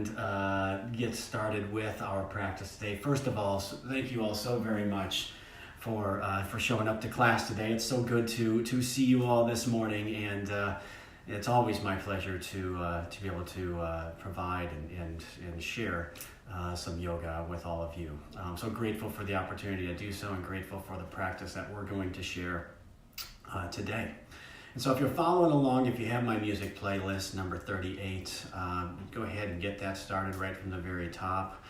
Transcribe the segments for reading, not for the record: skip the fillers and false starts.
and get started with our practice today. First of all, thank you all so very much for showing up to class today. It's so good to see you all this morning, and it's always my pleasure to be able to provide and share some yoga with all of you. I'm so grateful for the opportunity to do so, and grateful for the practice that we're going to share today. And so if you're following along, if you have my music playlist, number 38, go ahead and get that started right from the very top.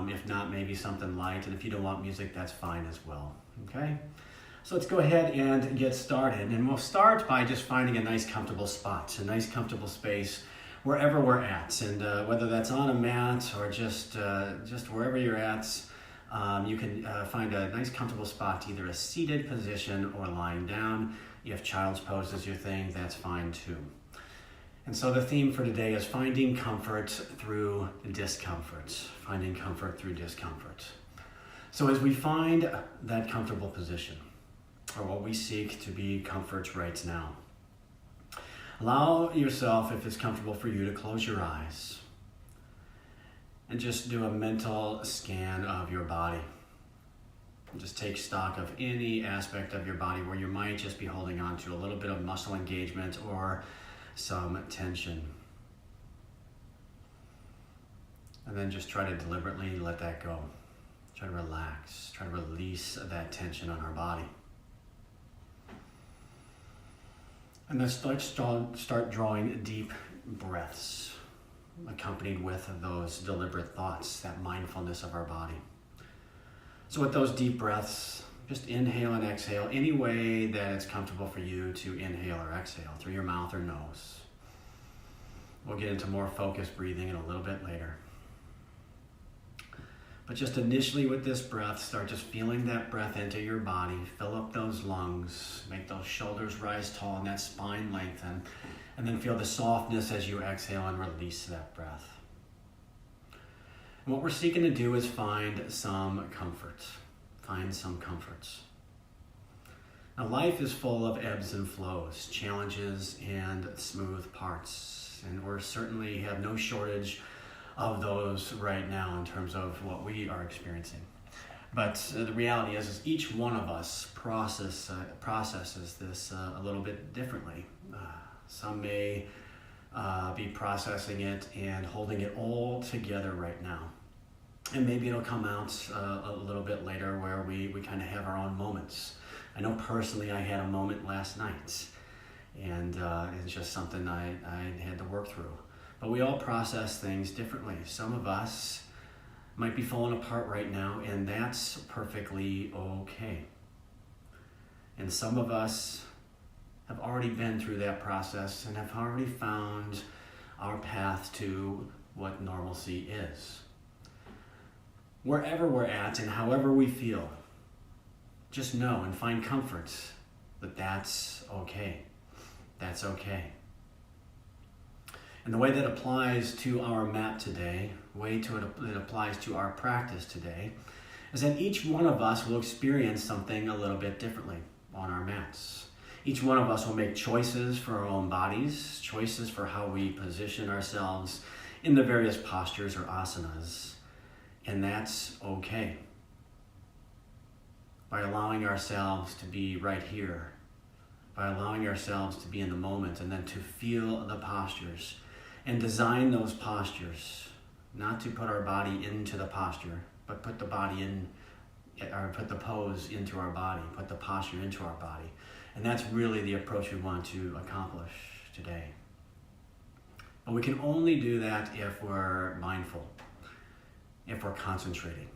If not, maybe something light. And if you don't want music, that's fine as well. Okay? So let's go ahead and get started. And we'll start by just finding a nice comfortable spot, a nice comfortable space wherever we're at. And whether that's on a mat or just wherever you're at, you can find a nice comfortable spot, either a seated position or lying down. If child's pose is your thing, that's fine too. And so the theme for today is finding comfort through discomfort. Finding comfort through discomfort. So as we find that comfortable position, or what we seek to be comfort right now, allow yourself, if it's comfortable for you, to close your eyes and just do a mental scan of your body. Just take stock of any aspect of your body where you might just be holding on to a little bit of muscle engagement or some tension. And then just try to deliberately let that go. Try to relax, try to release that tension on our body. And then start drawing deep breaths, accompanied with those deliberate thoughts, that mindfulness of our body. So with those deep breaths, just inhale and exhale any way that it's comfortable for you to inhale or exhale, through your mouth or nose. We'll get into more focused breathing in a little bit later. But just initially with this breath, start just feeling that breath into your body, fill up those lungs, make those shoulders rise tall and that spine lengthen, and then feel the softness as you exhale and release that breath. And what we're seeking to do is find some comfort. Find some comfort. Now, life is full of ebbs and flows, challenges and smooth parts, and we certainly have no shortage of those right now in terms of what we are experiencing. But the reality is each one of us processes this a little bit differently. Some may be processing it and holding it all together right now. And maybe it'll come out a little bit later where we kind of have our own moments. I know personally I had a moment last night, and it's just something I had to work through. But we all process things differently. Some of us might be falling apart right now, and that's perfectly okay. And some of us have already been through that process and have already found our path to what normalcy is. Wherever we're at and however we feel, just know and find comfort that that's okay. That's okay. And the way that applies to our mat today, the way it applies to our practice today, is that each one of us will experience something a little bit differently on our mats. Each one of us will make choices for our own bodies, choices for how we position ourselves in the various postures or asanas. And that's okay. By allowing ourselves to be right here, by allowing ourselves to be in the moment and then to feel the postures and design those postures, not to put our body into the posture, but put the body in, or put the pose into our body, put the posture into our body. And that's really the approach we want to accomplish today. But we can only do that if we're mindful, if we're concentrating.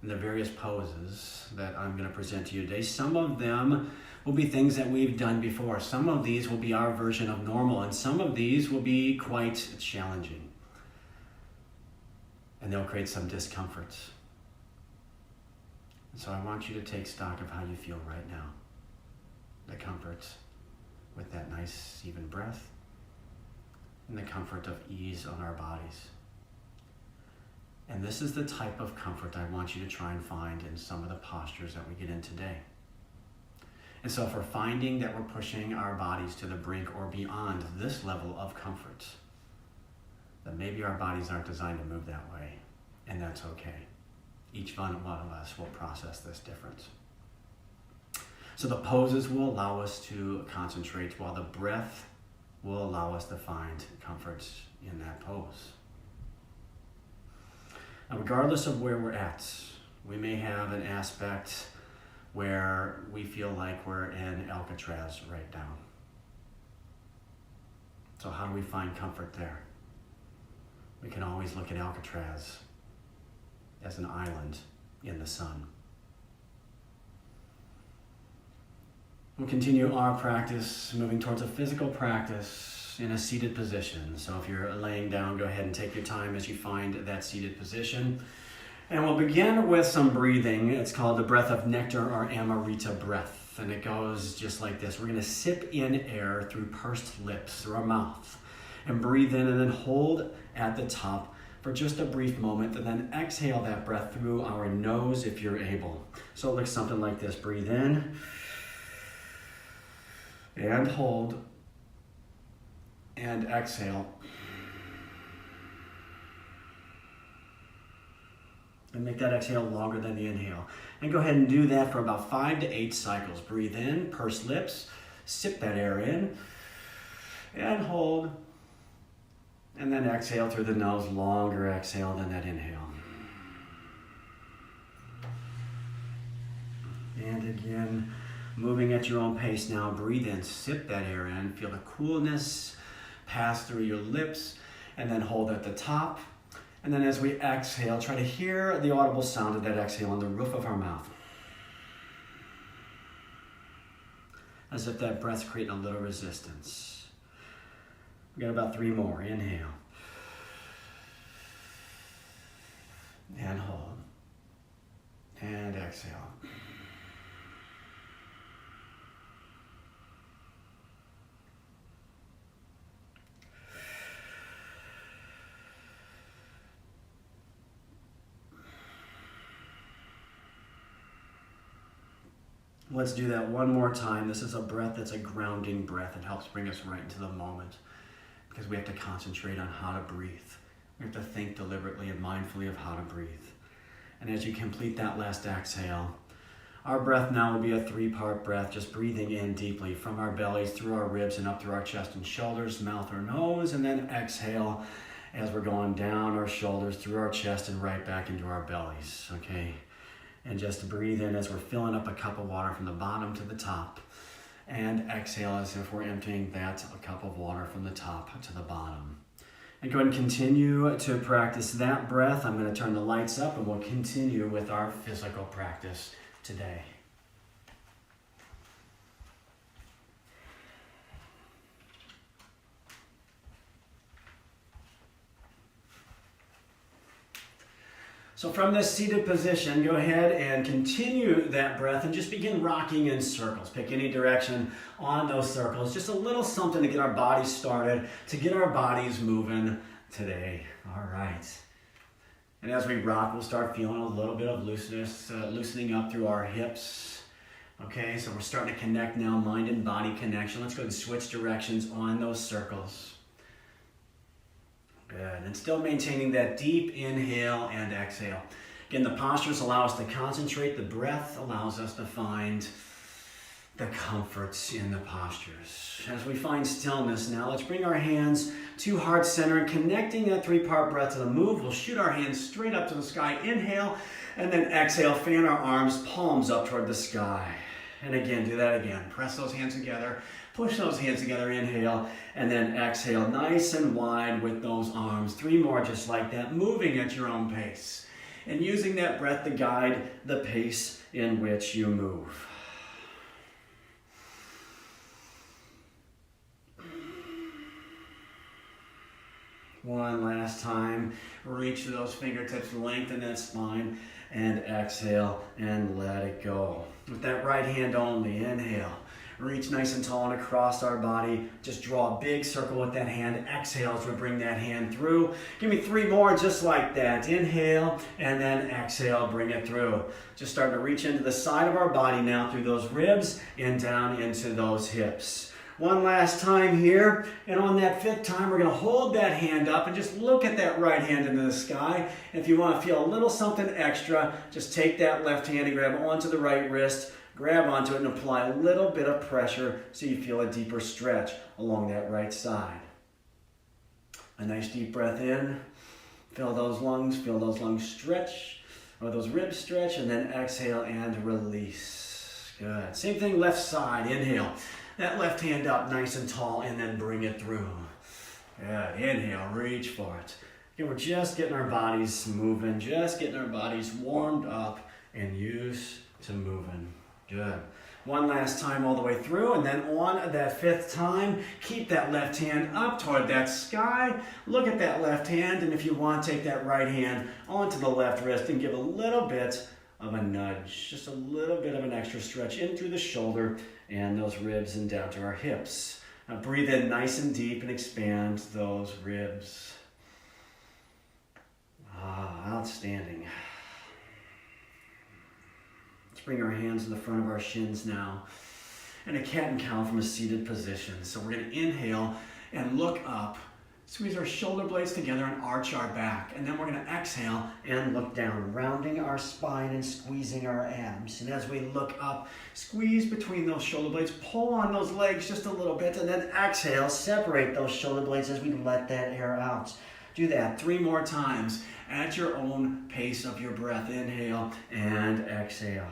In the various poses that I'm going to present to you today, some of them will be things that we've done before. Some of these will be our version of normal, and some of these will be quite challenging. And they'll create some discomfort. And so I want you to take stock of how you feel right now. The comfort with that nice even breath, and the comfort of ease on our bodies. And this is the type of comfort I want you to try and find in some of the postures that we get in today. And so if we're finding that we're pushing our bodies to the brink or beyond this level of comfort, that maybe our bodies aren't designed to move that way, and that's okay. Each one of us will process this difference. So the poses will allow us to concentrate, while the breath will allow us to find comfort in that pose. Now, regardless of where we're at, we may have an aspect where we feel like we're in Alcatraz right now. So how do we find comfort there? We can always look at Alcatraz as an island in the sun. We'll continue our practice, moving towards a physical practice in a seated position. So if you're laying down, go ahead and take your time as you find that seated position. And we'll begin with some breathing. It's called the breath of nectar or Amarita breath. And it goes just like this. We're going to sip in air through pursed lips, through our mouth, and breathe in and then hold at the top for just a brief moment, and then exhale that breath through our nose if you're able. So it looks something like this. Breathe in and hold and exhale. And make that exhale longer than the inhale. And go ahead and do that for about 5 to 8 cycles. Breathe in, pursed lips, sip that air in, and hold. And then exhale through the nose, longer exhale than that inhale. And again, moving at your own pace now. Breathe in, sip that air in, feel the coolness pass through your lips, and then hold at the top. And then as we exhale, try to hear the audible sound of that exhale on the roof of our mouth. As if that breath's creating a little resistance. We got about 3 more. Inhale. And hold. And exhale. Let's do that one more time. This is a breath that's a grounding breath. It helps bring us right into the moment because we have to concentrate on how to breathe. We have to think deliberately and mindfully of how to breathe. And as you complete that last exhale, our breath now will be a 3-part breath, just breathing in deeply from our bellies, through our ribs, and up through our chest and shoulders, mouth or nose, and then exhale as we're going down our shoulders, through our chest, and right back into our bellies, okay? And just breathe in as we're filling up a cup of water from the bottom to the top. And exhale as if we're emptying that cup of water from the top to the bottom. And go ahead and continue to practice that breath. I'm going to turn the lights up and we'll continue with our physical practice today. So from this seated position, go ahead and continue that breath and just begin rocking in circles. Pick any direction on those circles. Just a little something to get our bodies started, to get our bodies moving today. All right. And as we rock, we'll start feeling a little bit of looseness, loosening up through our hips. Okay, so we're starting to connect now, mind and body connection. Let's go ahead and switch directions on those circles. Good, and still maintaining that deep inhale and exhale. Again, the postures allow us to concentrate. The breath allows us to find the comforts in the postures. As we find stillness now, let's bring our hands to heart center and connecting that 3-part breath to the move. We'll shoot our hands straight up to the sky. Inhale, and then exhale. Fan our arms, palms up toward the sky. And again, do that again. Press those hands together. Push those hands together, inhale, and then exhale, nice and wide with those arms. 3 more just like that, moving at your own pace. And using that breath to guide the pace in which you move. One last time, reach those fingertips, lengthen that spine, and exhale, and let it go. With that right hand only, inhale. Reach nice and tall and across our body. Just draw a big circle with that hand. Exhale as we bring that hand through. Give me 3 more just like that. Inhale and then exhale, bring it through. Just starting to reach into the side of our body now through those ribs and down into those hips. One last time here, and on that 5th time, we're going to hold that hand up and just look at that right hand into the sky. If you want to feel a little something extra, just take that left hand and grab onto the right wrist, grab onto it and apply a little bit of pressure so you feel a deeper stretch along that right side. A nice deep breath in, feel those lungs stretch, or those ribs stretch, and then exhale and release. Good. Same thing, left side, inhale. That left hand up nice and tall and then bring it through. Good. Inhale, reach for it. Okay, we're just getting our bodies moving, just getting our bodies warmed up and used to moving. Good. One last time all the way through, and then on that 5th time, keep that left hand up toward that sky. Look at that left hand, and if you want, take that right hand onto the left wrist and give a little bit of a nudge, just a little bit of an extra stretch in through the shoulder and those ribs and down to our hips. Now breathe in nice and deep and expand those ribs. Outstanding. Let's bring our hands to the front of our shins now. And a cat and cow from a seated position. So we're going to inhale and look up. Squeeze our shoulder blades together and arch our back. And then we're going to exhale and look down, rounding our spine and squeezing our abs. And as we look up, squeeze between those shoulder blades, pull on those legs just a little bit, and then exhale, separate those shoulder blades as we let that air out. Do that 3 more times at your own pace of your breath. Inhale and exhale.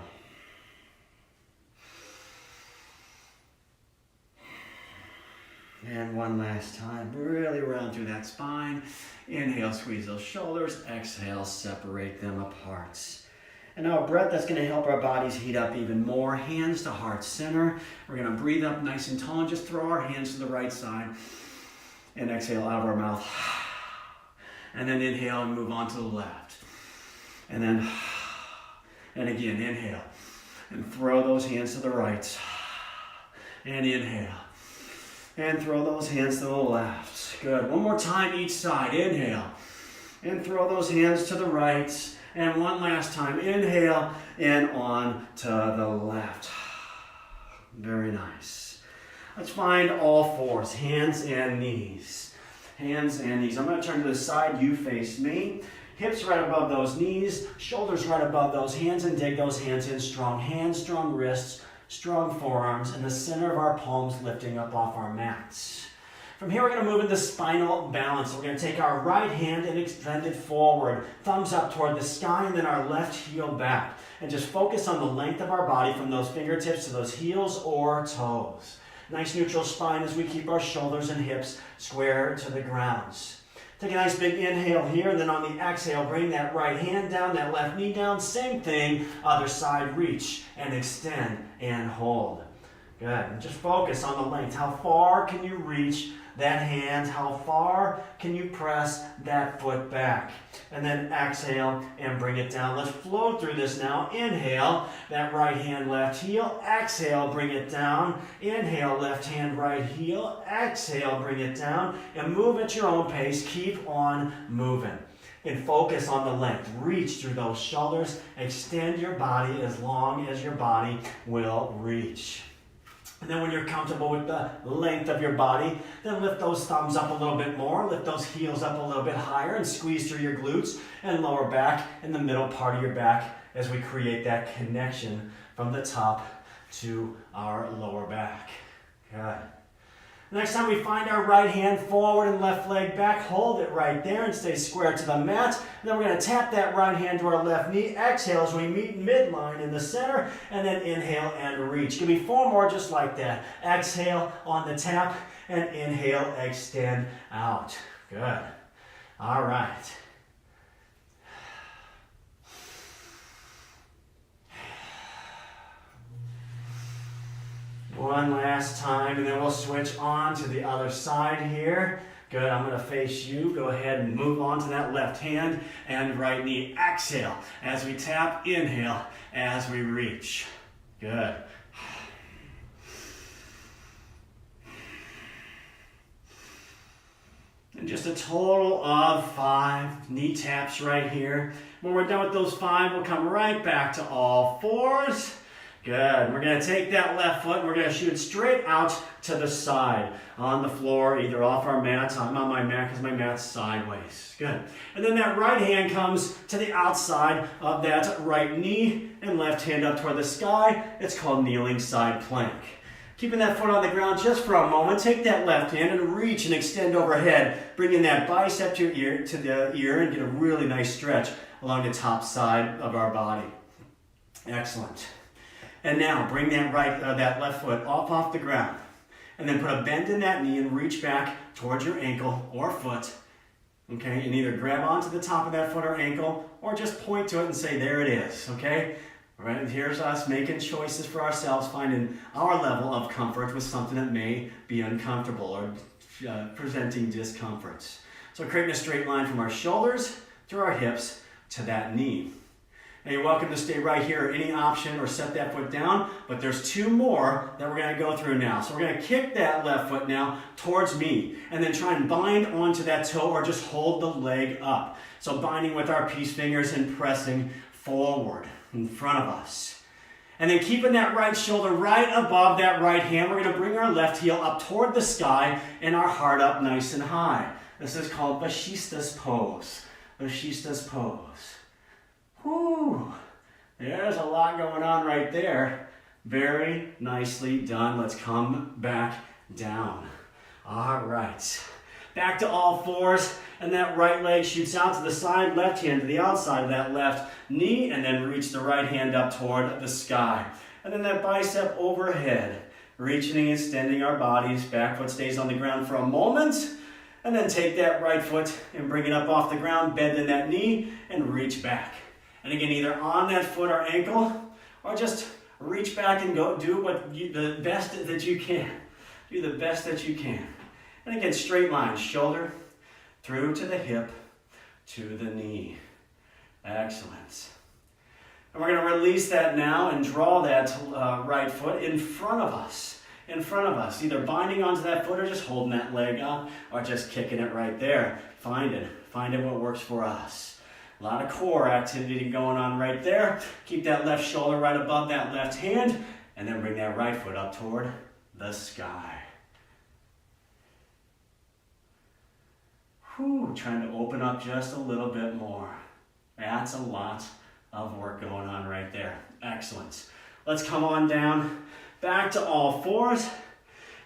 And one last time, really round through that spine. Inhale, squeeze those shoulders. Exhale, separate them apart. And now a breath that's going to help our bodies heat up even more. Hands to heart center. We're going to breathe up nice and tall and just throw our hands to the right side. And exhale out of our mouth. And then inhale and move on to the left. And then, and again, inhale. And throw those hands to the right. And inhale. And throw those hands to the left. Good. One more time each side. Inhale. And throw those hands to the right. And one last time. Inhale and on to the left. Very nice. Let's find all 4s. Hands and knees. Hands and knees. I'm going to turn to the side. You face me. Hips right above those knees. Shoulders right above those hands. And dig those hands in. Strong hands, strong wrists. Strong forearms, and the center of our palms lifting up off our mats. From here, we're going to move into spinal balance. We're going to take our right hand and extend it forward, thumbs up toward the sky, and then our left heel back. And just focus on the length of our body from those fingertips to those heels or toes. Nice neutral spine as we keep our shoulders and hips square to the ground. Take a nice big inhale here, and then on the exhale, bring that right hand down, that left knee down. Same thing, other side, reach and extend and hold. Good. And just focus on the length. How far can you reach that hand? How far can you press that foot back? And then exhale and bring it down. Let's flow through this now. Inhale, that right hand, left heel. Exhale, bring it down. Inhale, left hand, right heel. Exhale, bring it down. And move at your own pace. Keep on moving. And focus on the length. Reach through those shoulders. Extend your body as long as your body will reach. And then when you're comfortable with the length of your body, then lift those thumbs up a little bit more, lift those heels up a little bit higher, and squeeze through your glutes and lower back and the middle part of your back as we create that connection from the top to our lower back. Good. Next time we find our right hand forward and left leg back, hold it right there and stay square to the mat. And then we're going to tap that right hand to our left knee. Exhale as we meet midline in the center, and then inhale and reach. Give me 4 more just like that. Exhale on the tap, and inhale, extend out. Good. All right. One last time, and then we'll switch on to the other side here. Good, I'm going to face you. Go ahead and move on to that left hand and right knee. Exhale as we tap, inhale as we reach. Good. And just a total of 5 knee taps right here. When we're done with those 5, we'll come right back to all 4s. Good. We're going to take that left foot and we're going to shoot straight out to the side on the floor, either off our mats. I'm on my mat because my mat's sideways. Good. And then that right hand comes to the outside of that right knee and left hand up toward the sky. It's called kneeling side plank. Keeping that foot on the ground just for a moment, take that left hand and reach and extend overhead, bringing that bicep to the ear and get a really nice stretch along the top side of our body. Excellent. And now bring that that left foot off the ground, and then put a bend in that knee and reach back towards your ankle or foot. Okay, and either grab onto the top of that foot or ankle, or just point to it and say, there it is. Okay. All right, here's us making choices for ourselves, finding our level of comfort with something that may be uncomfortable or presenting discomforts. So creating a straight line from our shoulders through our hips to that knee. Now you're welcome to stay right here, any option, or set that foot down, but there's two more that we're going to go through now. So we're going to kick that left foot now towards me, and then try and bind onto that toe or just hold the leg up. So binding with our peace fingers and pressing forward in front of us. And then keeping that right shoulder right above that right hand, we're going to bring our left heel up toward the sky and our heart up nice and high. This is called Vashisthas pose. Vashisthas pose. Whew. There's a lot going on right there. Very nicely done. Let's come back down. All right. Back to all fours, and that right leg shoots out to the side, left hand to the outside of that left knee, and then reach the right hand up toward the sky. And then that bicep overhead, reaching and extending our bodies. Back foot stays on the ground for a moment, and then take that right foot and bring it up off the ground, bend in that knee, and reach back. And again, either on that foot or ankle, or just reach back and go do the best that you can. Do the best that you can. And again, straight line, shoulder through to the hip, to the knee. Excellent. And we're going to release that now and draw that right foot in front of us. In front of us, either binding onto that foot or just holding that leg up, or just kicking it right there. Find it what works for us. A lot of core activity going on right there. Keep that left shoulder right above that left hand, and then bring that right foot up toward the sky. Whew, trying to open up just a little bit more. That's a lot of work going on right there. Excellent. Let's come on down, back to all fours,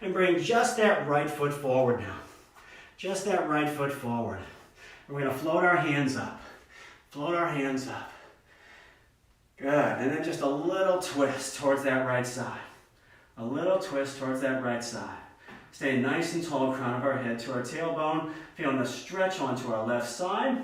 and bring just that right foot forward now. Just that right foot forward. We're going to float our hands up. Float our hands up. Good. And then just a little twist towards that right side. A little twist towards that right side. Stay nice and tall, crown of our head to our tailbone. Feeling the stretch onto our left side.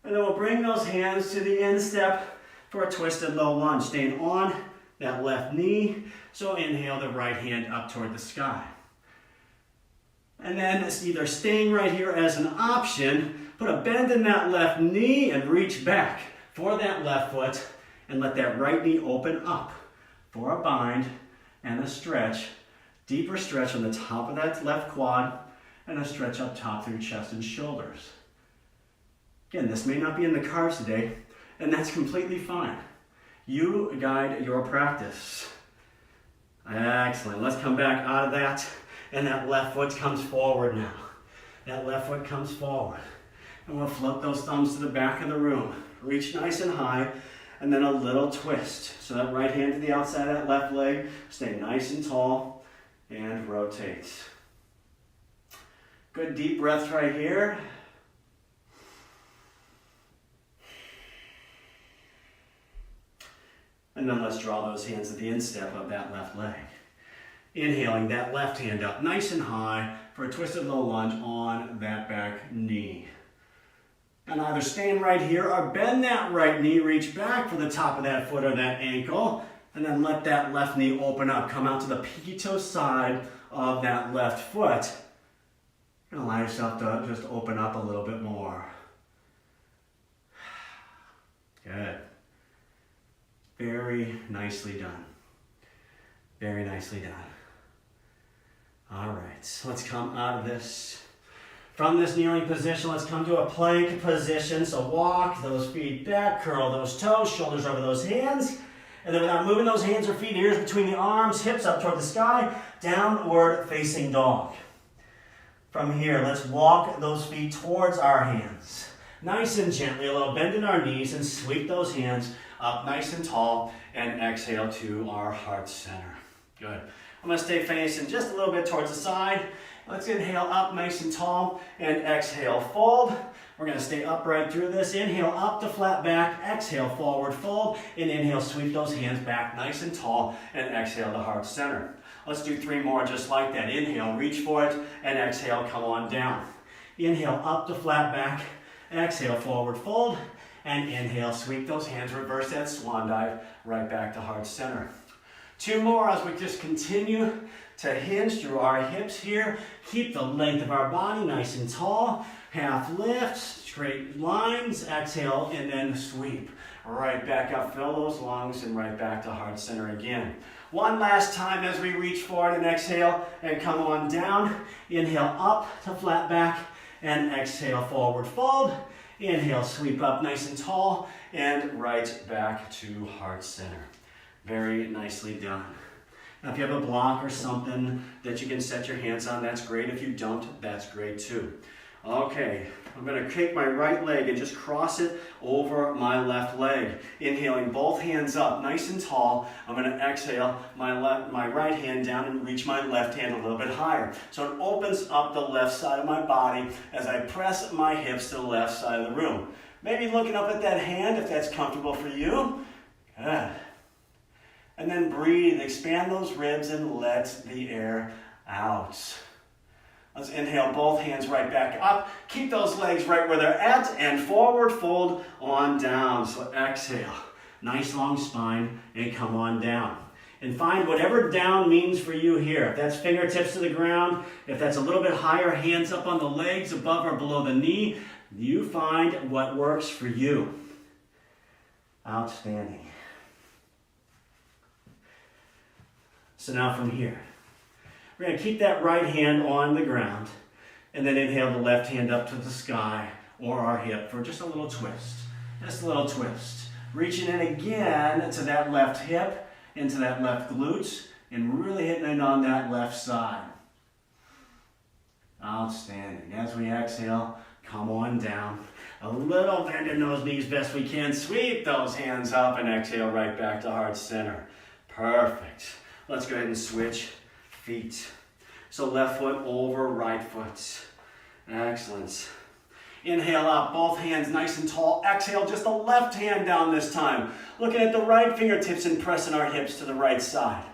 And then we'll bring those hands to the instep for a twisted low lunge. Staying on that left knee. So inhale the right hand up toward the sky. And then it's either staying right here as an option, put a bend in that left knee and reach back for that left foot and let that right knee open up for a bind and a stretch. Deeper stretch on the top of that left quad and a stretch up top through chest and shoulders. Again, this may not be in the cards today, and that's completely fine. You guide your practice. Excellent. Let's come back out of that, and that left foot comes forward now. That left foot comes forward. And we'll float those thumbs to the back of the room. Reach nice and high, and then a little twist. So that right hand to the outside of that left leg. Stay nice and tall, and rotate. Good deep breaths right here. And then let's draw those hands at the instep of that left leg. Inhaling that left hand up nice and high for a twisted low lunge on that back knee. And either staying right here or bend that right knee, reach back for the top of that foot or that ankle, and then let that left knee open up. Come out to the peaky toe side of that left foot. And allow yourself to just open up a little bit more. Good. Very nicely done. Very nicely done. All right, so let's come out of this. From this kneeling position, let's come to a plank position. So walk those feet back, curl those toes, shoulders over those hands, And then without moving those hands or feet, ears between the arms, hips up toward the sky, downward facing dog. From here, let's walk those feet towards our hands. Nice and gently, a little bend in our knees, and sweep those hands up nice and tall, and exhale to our heart center. Good. I'm going to stay facing just a little bit towards the side. Let's inhale up nice and tall, and exhale, fold. We're going to stay upright through this. Inhale up to flat back, exhale, forward fold, and inhale, sweep those hands back nice and tall, and exhale to heart center. Let's do 3 more just like that. Inhale, reach for it, and exhale, come on down. Inhale up to flat back, exhale, forward fold, and inhale, sweep those hands, reverse that swan dive, right back to heart center. 2 more as we just continue to hinge through our hips here. Keep the length of our body nice and tall. Half lift, straight lines, exhale, and then sweep. Right back up, fill those lungs, and right back to heart center again. One last time as we reach forward and exhale, and come on down. Inhale up to flat back, and exhale, forward fold. Inhale, sweep up nice and tall, and right back to heart center. Very nicely done. Now if you have a block or something that you can set your hands on, that's great. If you don't, that's great too. Okay, I'm going to take my right leg and just cross it over my left leg. Inhaling both hands up nice and tall. I'm going to exhale my right hand down and reach my left hand a little bit higher. So it opens up the left side of my body as I press my hips to the left side of the room. Maybe looking up at that hand if that's comfortable for you. Good. And then breathe, expand those ribs and let the air out. Let's inhale both hands right back up. Keep those legs right where they're at and forward fold on down. So exhale, nice long spine, and come on down. And find whatever down means for you here. If that's fingertips to the ground, if that's a little bit higher, hands up on the legs above or below the knee, you find what works for you. Outstanding. So now from here, we're going to keep that right hand on the ground and then inhale the left hand up to the sky or our hip for just a little twist. Just a little twist. Reaching in again to that left hip, into that left glute, and really hitting it on that left side. Outstanding. As we exhale, come on down. A little bend in those knees best we can. Sweep those hands up and exhale right back to heart center. Perfect. Let's go ahead and switch feet. So left foot over right foot. Excellent. Inhale up, both hands nice and tall. Exhale, just the left hand down this time. Looking at the right fingertips and pressing our hips to the right side.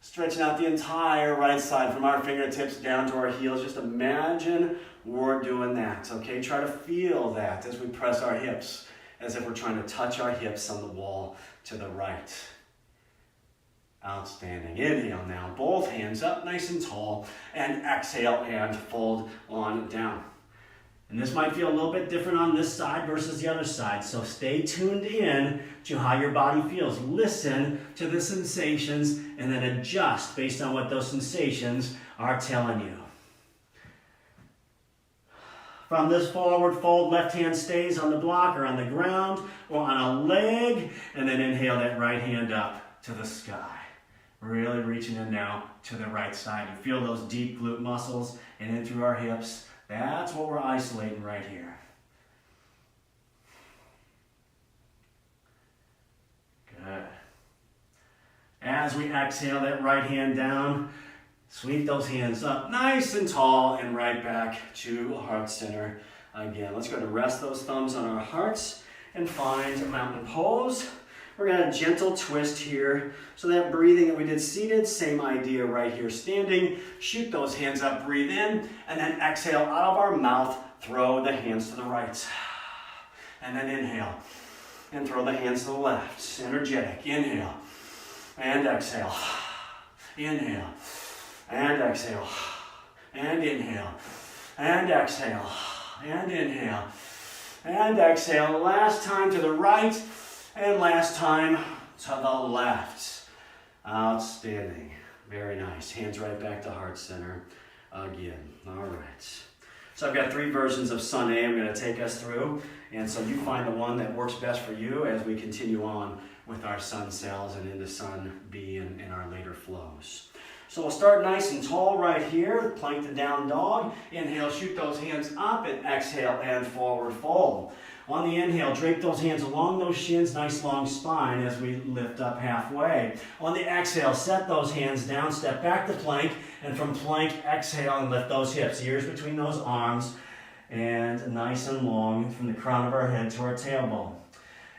Stretching out the entire right side from our fingertips down to our heels. Just imagine we're doing that, okay? Try to feel that as we press our hips, as if we're trying to touch our hips on the wall to the right. Outstanding. Inhale now, both hands up nice and tall, and exhale and fold on down. And this might feel a little bit different on this side versus the other side, so stay tuned in to how your body feels. Listen to the sensations and then adjust based on what those sensations are telling you. From this forward fold, left hand stays on the block or on the ground or on a leg, and then inhale that right hand up to the sky. Really reaching in now to the right side. You feel those deep glute muscles and in through our hips. That's what we're isolating right here. Good. As we exhale that right hand down, sweep those hands up nice and tall and right back to heart center again. Let's go to rest those thumbs on our hearts and find a mountain pose. We're going to have a gentle twist here. So that breathing that we did seated, same idea right here standing. Shoot those hands up, breathe in, and then exhale out of our mouth, throw the hands to the right. And then inhale, and throw the hands to the left. Energetic, inhale, and exhale. Inhale, and exhale, and inhale, and exhale, and inhale, and exhale. Last time to the right. And last time to the left. Outstanding. Very nice. Hands right back to heart center again. All right. So I've got 3 versions of Sun A I'm going to take us through, and so you find the one that works best for you as we continue on with our Sun cells and into Sun B and our later flows. So we'll start nice and tall right here, plank the down dog. Inhale, shoot those hands up, and exhale and forward fold. On the inhale, drape those hands along those shins, nice long spine as we lift up halfway. On the exhale, set those hands down, step back to plank, and from plank, exhale and lift those hips, ears between those arms, and nice and long from the crown of our head to our tailbone.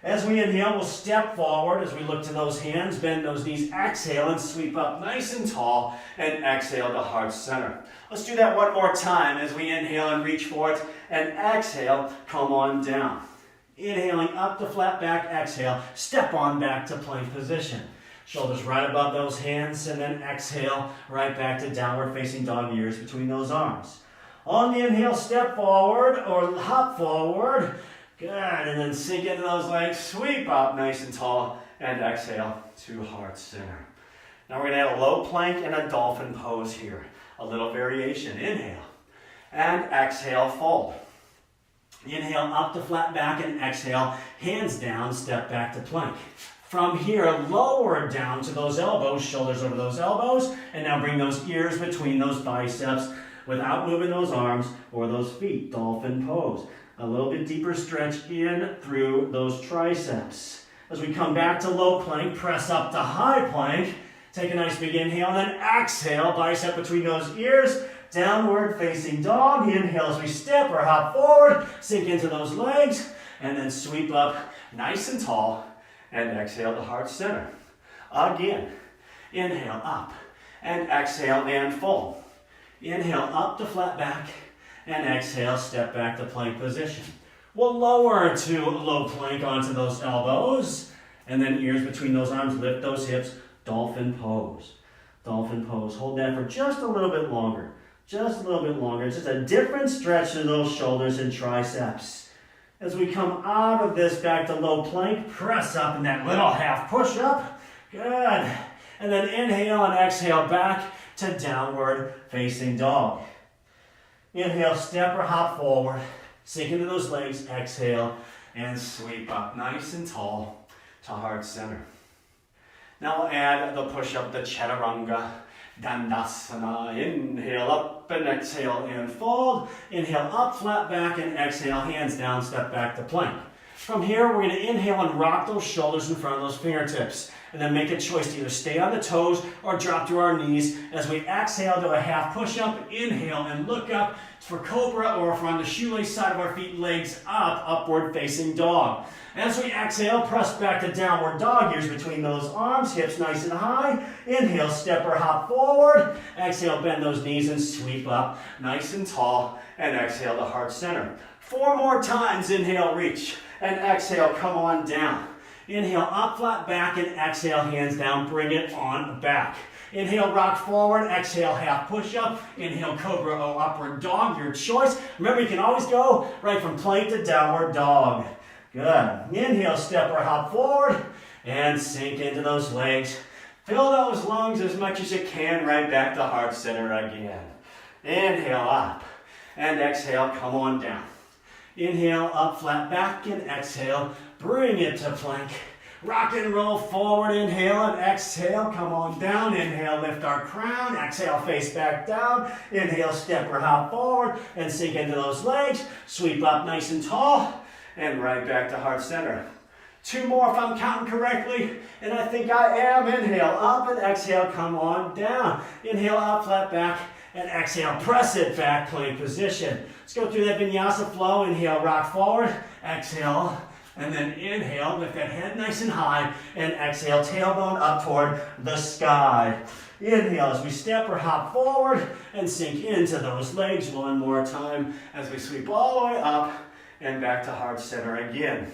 As we inhale, we'll step forward as we look to those hands, bend those knees, exhale and sweep up nice and tall, and exhale to heart center. Let's do that one more time as we inhale and reach for it, and exhale, come on down. Inhaling up to flat back, exhale, step on back to plank position. Shoulders right above those hands, and then exhale, right back to downward facing dog, ears between those arms. On the inhale, step forward or hop forward. Good, and then sink into those legs, sweep up nice and tall, and exhale to heart center. Now we're going to add a low plank and a dolphin pose here. A little variation. Inhale, and exhale, fold. Inhale up to flat back, and exhale, hands down, step back to plank. From here, lower down to those elbows, shoulders over those elbows, and now bring those ears between those biceps without moving those arms or those feet. Dolphin pose. A little bit deeper stretch in through those triceps. As we come back to low plank, press up to high plank. Take a nice big inhale, and then exhale, bicep between those ears, downward facing dog. Inhale as we step or hop forward, sink into those legs, and then sweep up nice and tall, and exhale to heart center. Again, inhale up, and exhale and fold. Inhale up to flat back, and exhale, step back to plank position. We'll lower to low plank onto those elbows, and then ears between those arms, lift those hips, dolphin pose. Dolphin pose. Hold that for just a little bit longer. Just a little bit longer. It's just a different stretch to those shoulders and triceps. As we come out of this back to low plank, press up in that little half push-up. Good. And then inhale and exhale back to downward facing dog. Inhale, step or hop forward, sink into those legs, exhale, and sweep up nice and tall to heart center. Now we'll add the push-up, the Chaturanga Dandasana. Inhale up and exhale and fold. Inhale up, flat back, and exhale, hands down, step back to plank. From here, we're going to inhale and rock those shoulders in front of those fingertips. And then make a choice to either stay on the toes or drop to our knees. As we exhale to a half push-up, inhale and look up for cobra, or if we're on the shoelace side of our feet, legs up, upward facing dog. As we exhale, press back to downward dog, ears between those arms, hips nice and high. Inhale, step or hop forward. Exhale, bend those knees and sweep up nice and tall, and exhale to heart center. 4 more times. Inhale, reach, and exhale, come on down. Inhale, up, flat back, and exhale, hands down, bring it on back. Inhale, rock forward, exhale, half push-up. Inhale, cobra O, upward dog, your choice. Remember, you can always go right from plank to downward dog. Good. Inhale, step or hop forward, and sink into those legs. Fill those lungs as much as you can, right back to heart center again. Inhale, up, and exhale, come on down. Inhale, up, flat back, and exhale, bring it to plank. Rock and roll forward, inhale and exhale, come on down. Inhale, lift our crown, exhale, face back down. Inhale, step or hop forward, and sink into those legs. Sweep up nice and tall, and right back to heart center. 2 more if I'm counting correctly, and I think I am. Inhale, up, and exhale, come on down. Inhale, up, flat back, and exhale, press it back, plank position. Let's go through that vinyasa flow. Inhale, rock forward, exhale, and then inhale, lift that head nice and high, and exhale, tailbone up toward the sky. Inhale as we step or hop forward, and sink into those legs 1 more time as we sweep all the way up and back to heart center again.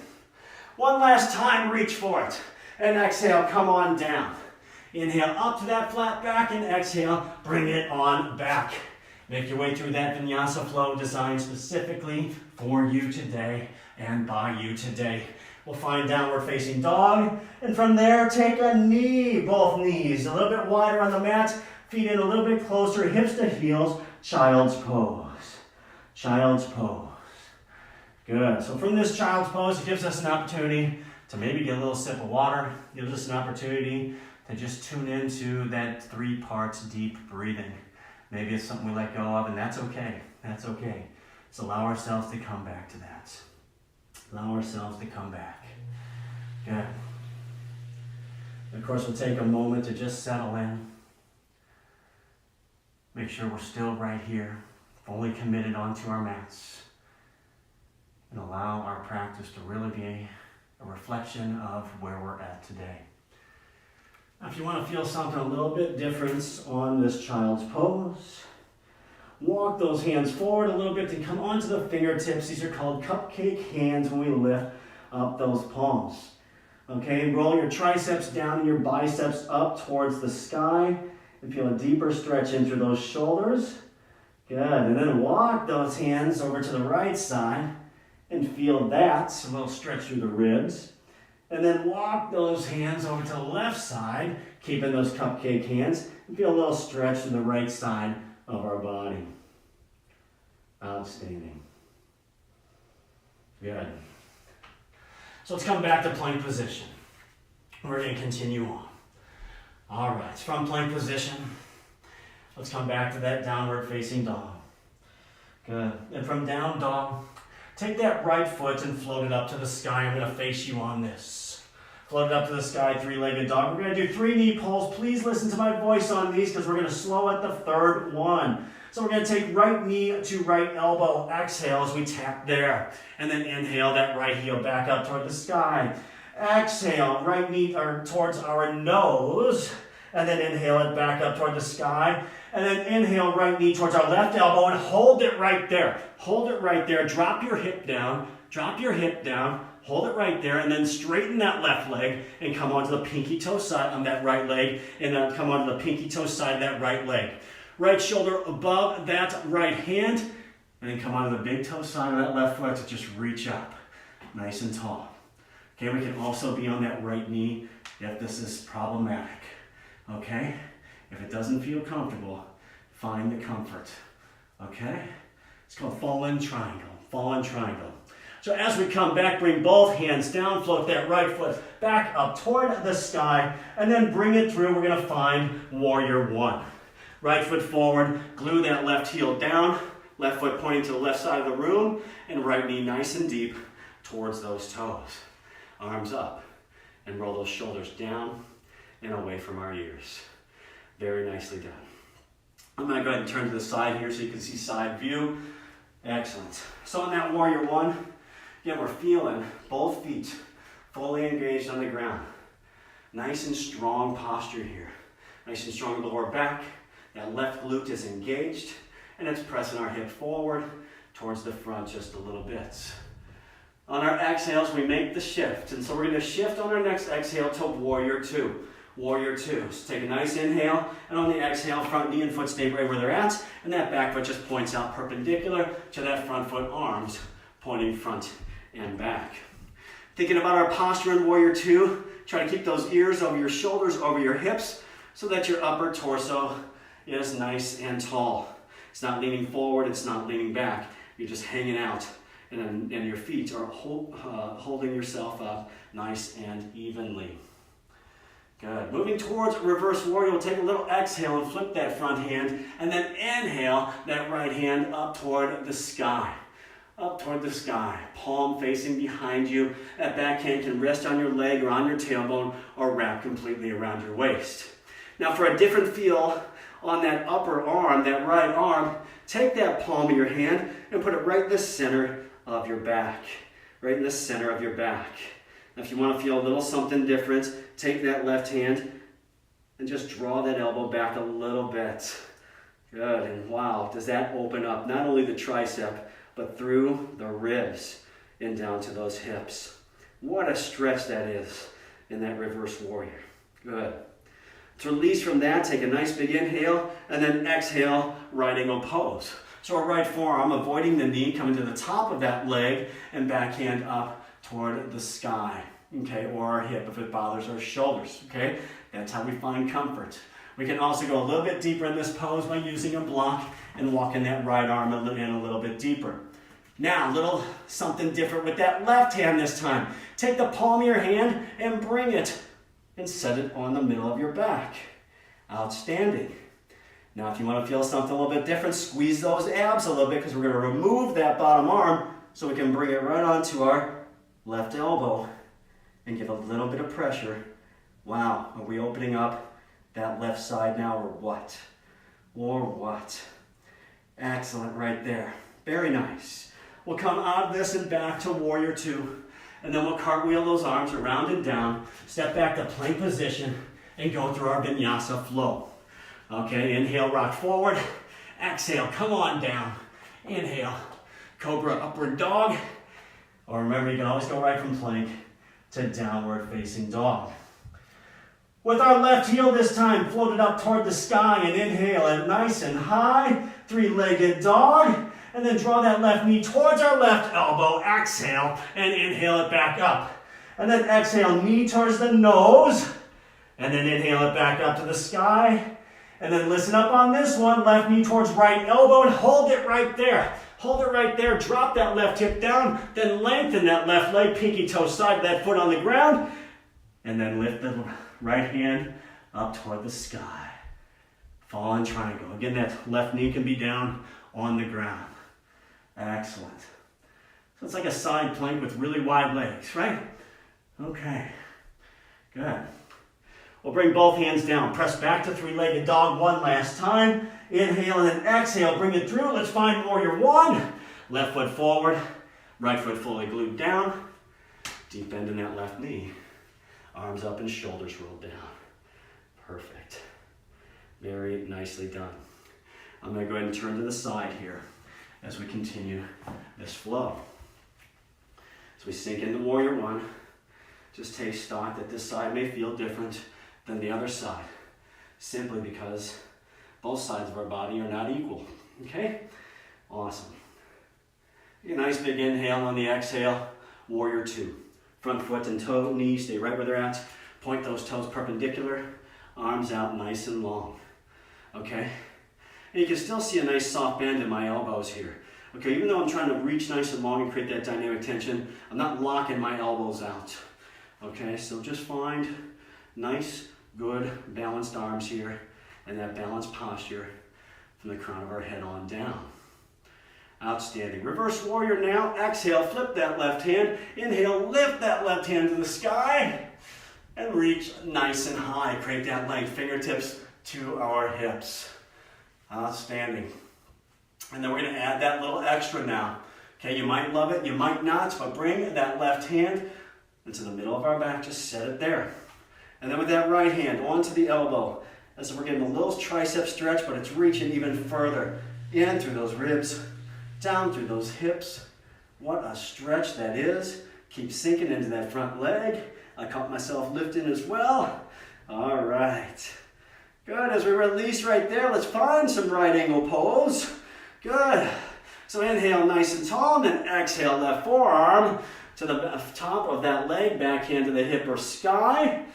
1 last time, reach for it, and exhale, come on down. Inhale up to that flat back, and exhale, bring it on back. Make your way through that vinyasa flow designed specifically for you today and by you today. We'll find downward facing dog, and from there take a knee, both knees a little bit wider on the mat, feet in a little bit closer, hips to heels, child's pose. Child's pose. Good. So from this child's pose, it gives us an opportunity to maybe get a little sip of water. It gives us an opportunity to just tune into that 3 parts deep breathing. Maybe it's something we let go of, and that's okay. That's okay. So allow ourselves to come back to that. Allow ourselves to come back. Good. And of course, we'll take a moment to just settle in. Make sure we're still right here, fully committed onto our mats. And allow our practice to really be a reflection of where we're at today. Now, if you want to feel something a little bit different on this child's pose, walk those hands forward a little bit to come onto the fingertips. These are called cupcake hands when we lift up those palms. Okay, roll your triceps down and your biceps up towards the sky and feel a deeper stretch into those shoulders. Good, and then walk those hands over to the right side and feel that, a little stretch through the ribs. And then walk those hands over to the left side, keeping those cupcake hands, and feel a little stretch to the right side of our body. Outstanding. Good. So let's come back to plank position. We're going to continue on. All right, from plank position, let's come back to that downward facing dog. Good. And from down dog, take that right foot and float it up to the sky. I'm going to face you on this. Float it up to the sky, 3-legged dog. We're going to do 3 knee pulls. Please listen to my voice on these because we're going to slow at the third one. So we're going to take right knee to right elbow. Exhale as we tap there. And then inhale that right heel back up toward the sky. Exhale, right knee towards our nose. And then inhale it back up toward the sky. And then inhale, right knee towards our left elbow and hold it right there. Hold it right there. Drop your hip down. Drop your hip down. Hold it right there. And then straighten that left leg and come onto the pinky toe side on that right leg. And then come onto the pinky toe side of that right leg. Right shoulder above that right hand. And then come onto the big toe side of that left foot to just reach up. Nice and tall. Okay, we can also be on that right knee if this is problematic. Okay? If it doesn't feel comfortable, find the comfort. Okay? It's called fallen triangle. Fallen triangle. So as we come back, bring both hands down, float that right foot back up toward the sky, and then bring it through. We're going to find warrior 1. Right foot forward, glue that left heel down, left foot pointing to the left side of the room, and right knee nice and deep towards those toes. Arms up, and roll those shoulders down and away from our ears. Very nicely done. I'm going to go ahead and turn to the side here so you can see side view. Excellent. So in that warrior 1, again, we're feeling both feet fully engaged on the ground. Nice and strong posture here. Nice and strong lower back. That left glute is engaged, and it's pressing our hip forward towards the front just a little bit. On our exhales, we make the shift. And so we're going to shift on our next exhale to warrior 2. Warrior 2. So take a nice inhale, and on the exhale, front knee and foot stay right where they're at, and that back foot just points out perpendicular to that front foot, arms pointing front and back. Thinking about our posture in warrior 2, try to keep those ears over your shoulders, over your hips, so that your upper torso is nice and tall. It's not leaning forward, it's not leaning back. You're just hanging out. And your feet are holding yourself up nice and evenly. Good. Moving towards reverse warrior, we'll take a little exhale and flip that front hand, and then inhale that right hand up toward the sky. Up toward the sky. Palm facing behind you. That back hand can rest on your leg or on your tailbone or wrap completely around your waist. Now for a different feel on that upper arm, that right arm, take that palm of your hand and put it right in the center of your back, right in the center of your back. Now, if you want to feel a little something different, take that left hand and just draw that elbow back a little bit. Good, and wow, does that open up not only the tricep, but through the ribs and down to those hips. What a stretch that is in that reverse warrior. Good. To release from that, take a nice big inhale, and then exhale, right angle pose. So our right forearm, avoiding the knee, coming to the top of that leg, and backhand up toward the sky, okay, or our hip if it bothers our shoulders, okay? That's how we find comfort. We can also go a little bit deeper in this pose by using a block and walking that right arm in a little bit deeper. Now, a little something different with that left hand this time. Take the palm of your hand and bring it and set it on the middle of your back. Outstanding. Now, if you want to feel something a little bit different, squeeze those abs a little bit because we're going to remove that bottom arm so we can bring it right onto our left elbow and give a little bit of pressure. Wow, are we opening up that left side now or what? Or what? Excellent right there. Very nice. We'll come out of this and back to warrior two. And then we'll cartwheel those arms around and down, step back to plank position, and go through our vinyasa flow. Okay, inhale, rock forward. Exhale, come on down. Inhale, cobra, upward dog. Or remember, you can always go right from plank to downward facing dog. With our left heel this time, floated up toward the sky and inhale it nice and high, three-legged dog. And then draw that left knee towards our left elbow. Exhale and inhale it back up. And then exhale, knee towards the nose. And then inhale it back up to the sky. And then listen up on this one. Left knee towards right elbow and hold it right there. Hold it right there. Drop that left hip down. Then lengthen that left leg, pinky toe side, that foot on the ground. And then lift the right hand up toward the sky. Fallen triangle. Again, that left knee can be down on the ground. Excellent. So it's like a side plank with really wide legs, right? Okay, good. We'll bring both hands down. Press back to three-legged dog one last time. Inhale and then exhale. Bring it through. Let's find warrior one. Left foot forward. Right foot fully glued down. Deep bend in that left knee. Arms up and shoulders rolled down. Perfect. Very nicely done. I'm going to go ahead and turn to the side here as we continue this flow. As we sink into warrior one, just take stock that this side may feel different than the other side, simply because both sides of our body are not equal. Okay? Awesome. Take a nice big inhale on the exhale, warrior two. Front foot and toe, knees stay right where they're at. Point those toes perpendicular, arms out nice and long. Okay? And you can still see a nice soft bend in my elbows here. Okay, even though I'm trying to reach nice and long and create that dynamic tension, I'm not locking my elbows out. Okay, so just find nice, good, balanced arms here and that balanced posture from the crown of our head on down. Outstanding. Reverse warrior now. Exhale, flip that left hand. Inhale, lift that left hand to the sky and reach nice and high. Create that length, fingertips to our hips. Outstanding. And then we're going to add that little extra now. Okay, you might love it, you might not, but bring that left hand into the middle of our back, just set it there. And then with that right hand onto the elbow, as we're getting a little tricep stretch, but it's reaching even further. In through those ribs, down through those hips. What a stretch that is. Keep sinking into that front leg. I caught myself lifting as well. All right. Good, as we release right there, let's find some right angle pose. Good. So inhale nice and tall, and then exhale left forearm to the top of that leg, backhand to the hip or sky.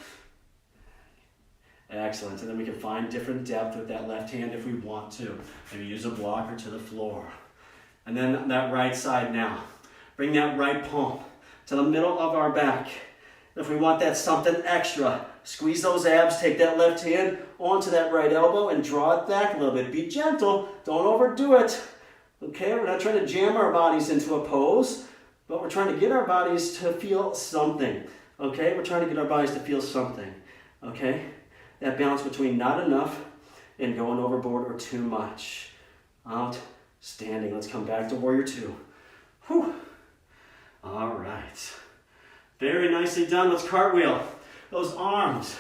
Excellent, and then we can find different depth with that left hand if we want to. Maybe use a blocker to the floor. And then that right side now. Bring that right palm to the middle of our back. If we want that something extra, squeeze those abs, take that left hand onto that right elbow and draw it back a little bit. Be gentle, don't overdo it. Okay, we're not trying to jam our bodies into a pose, but we're trying to get our bodies to feel something. Okay, we're trying to get our bodies to feel something. Okay, that balance between not enough and going overboard or too much. Outstanding. Let's come back to warrior two. Whew. All right. Very nicely done. Let's cartwheel those arms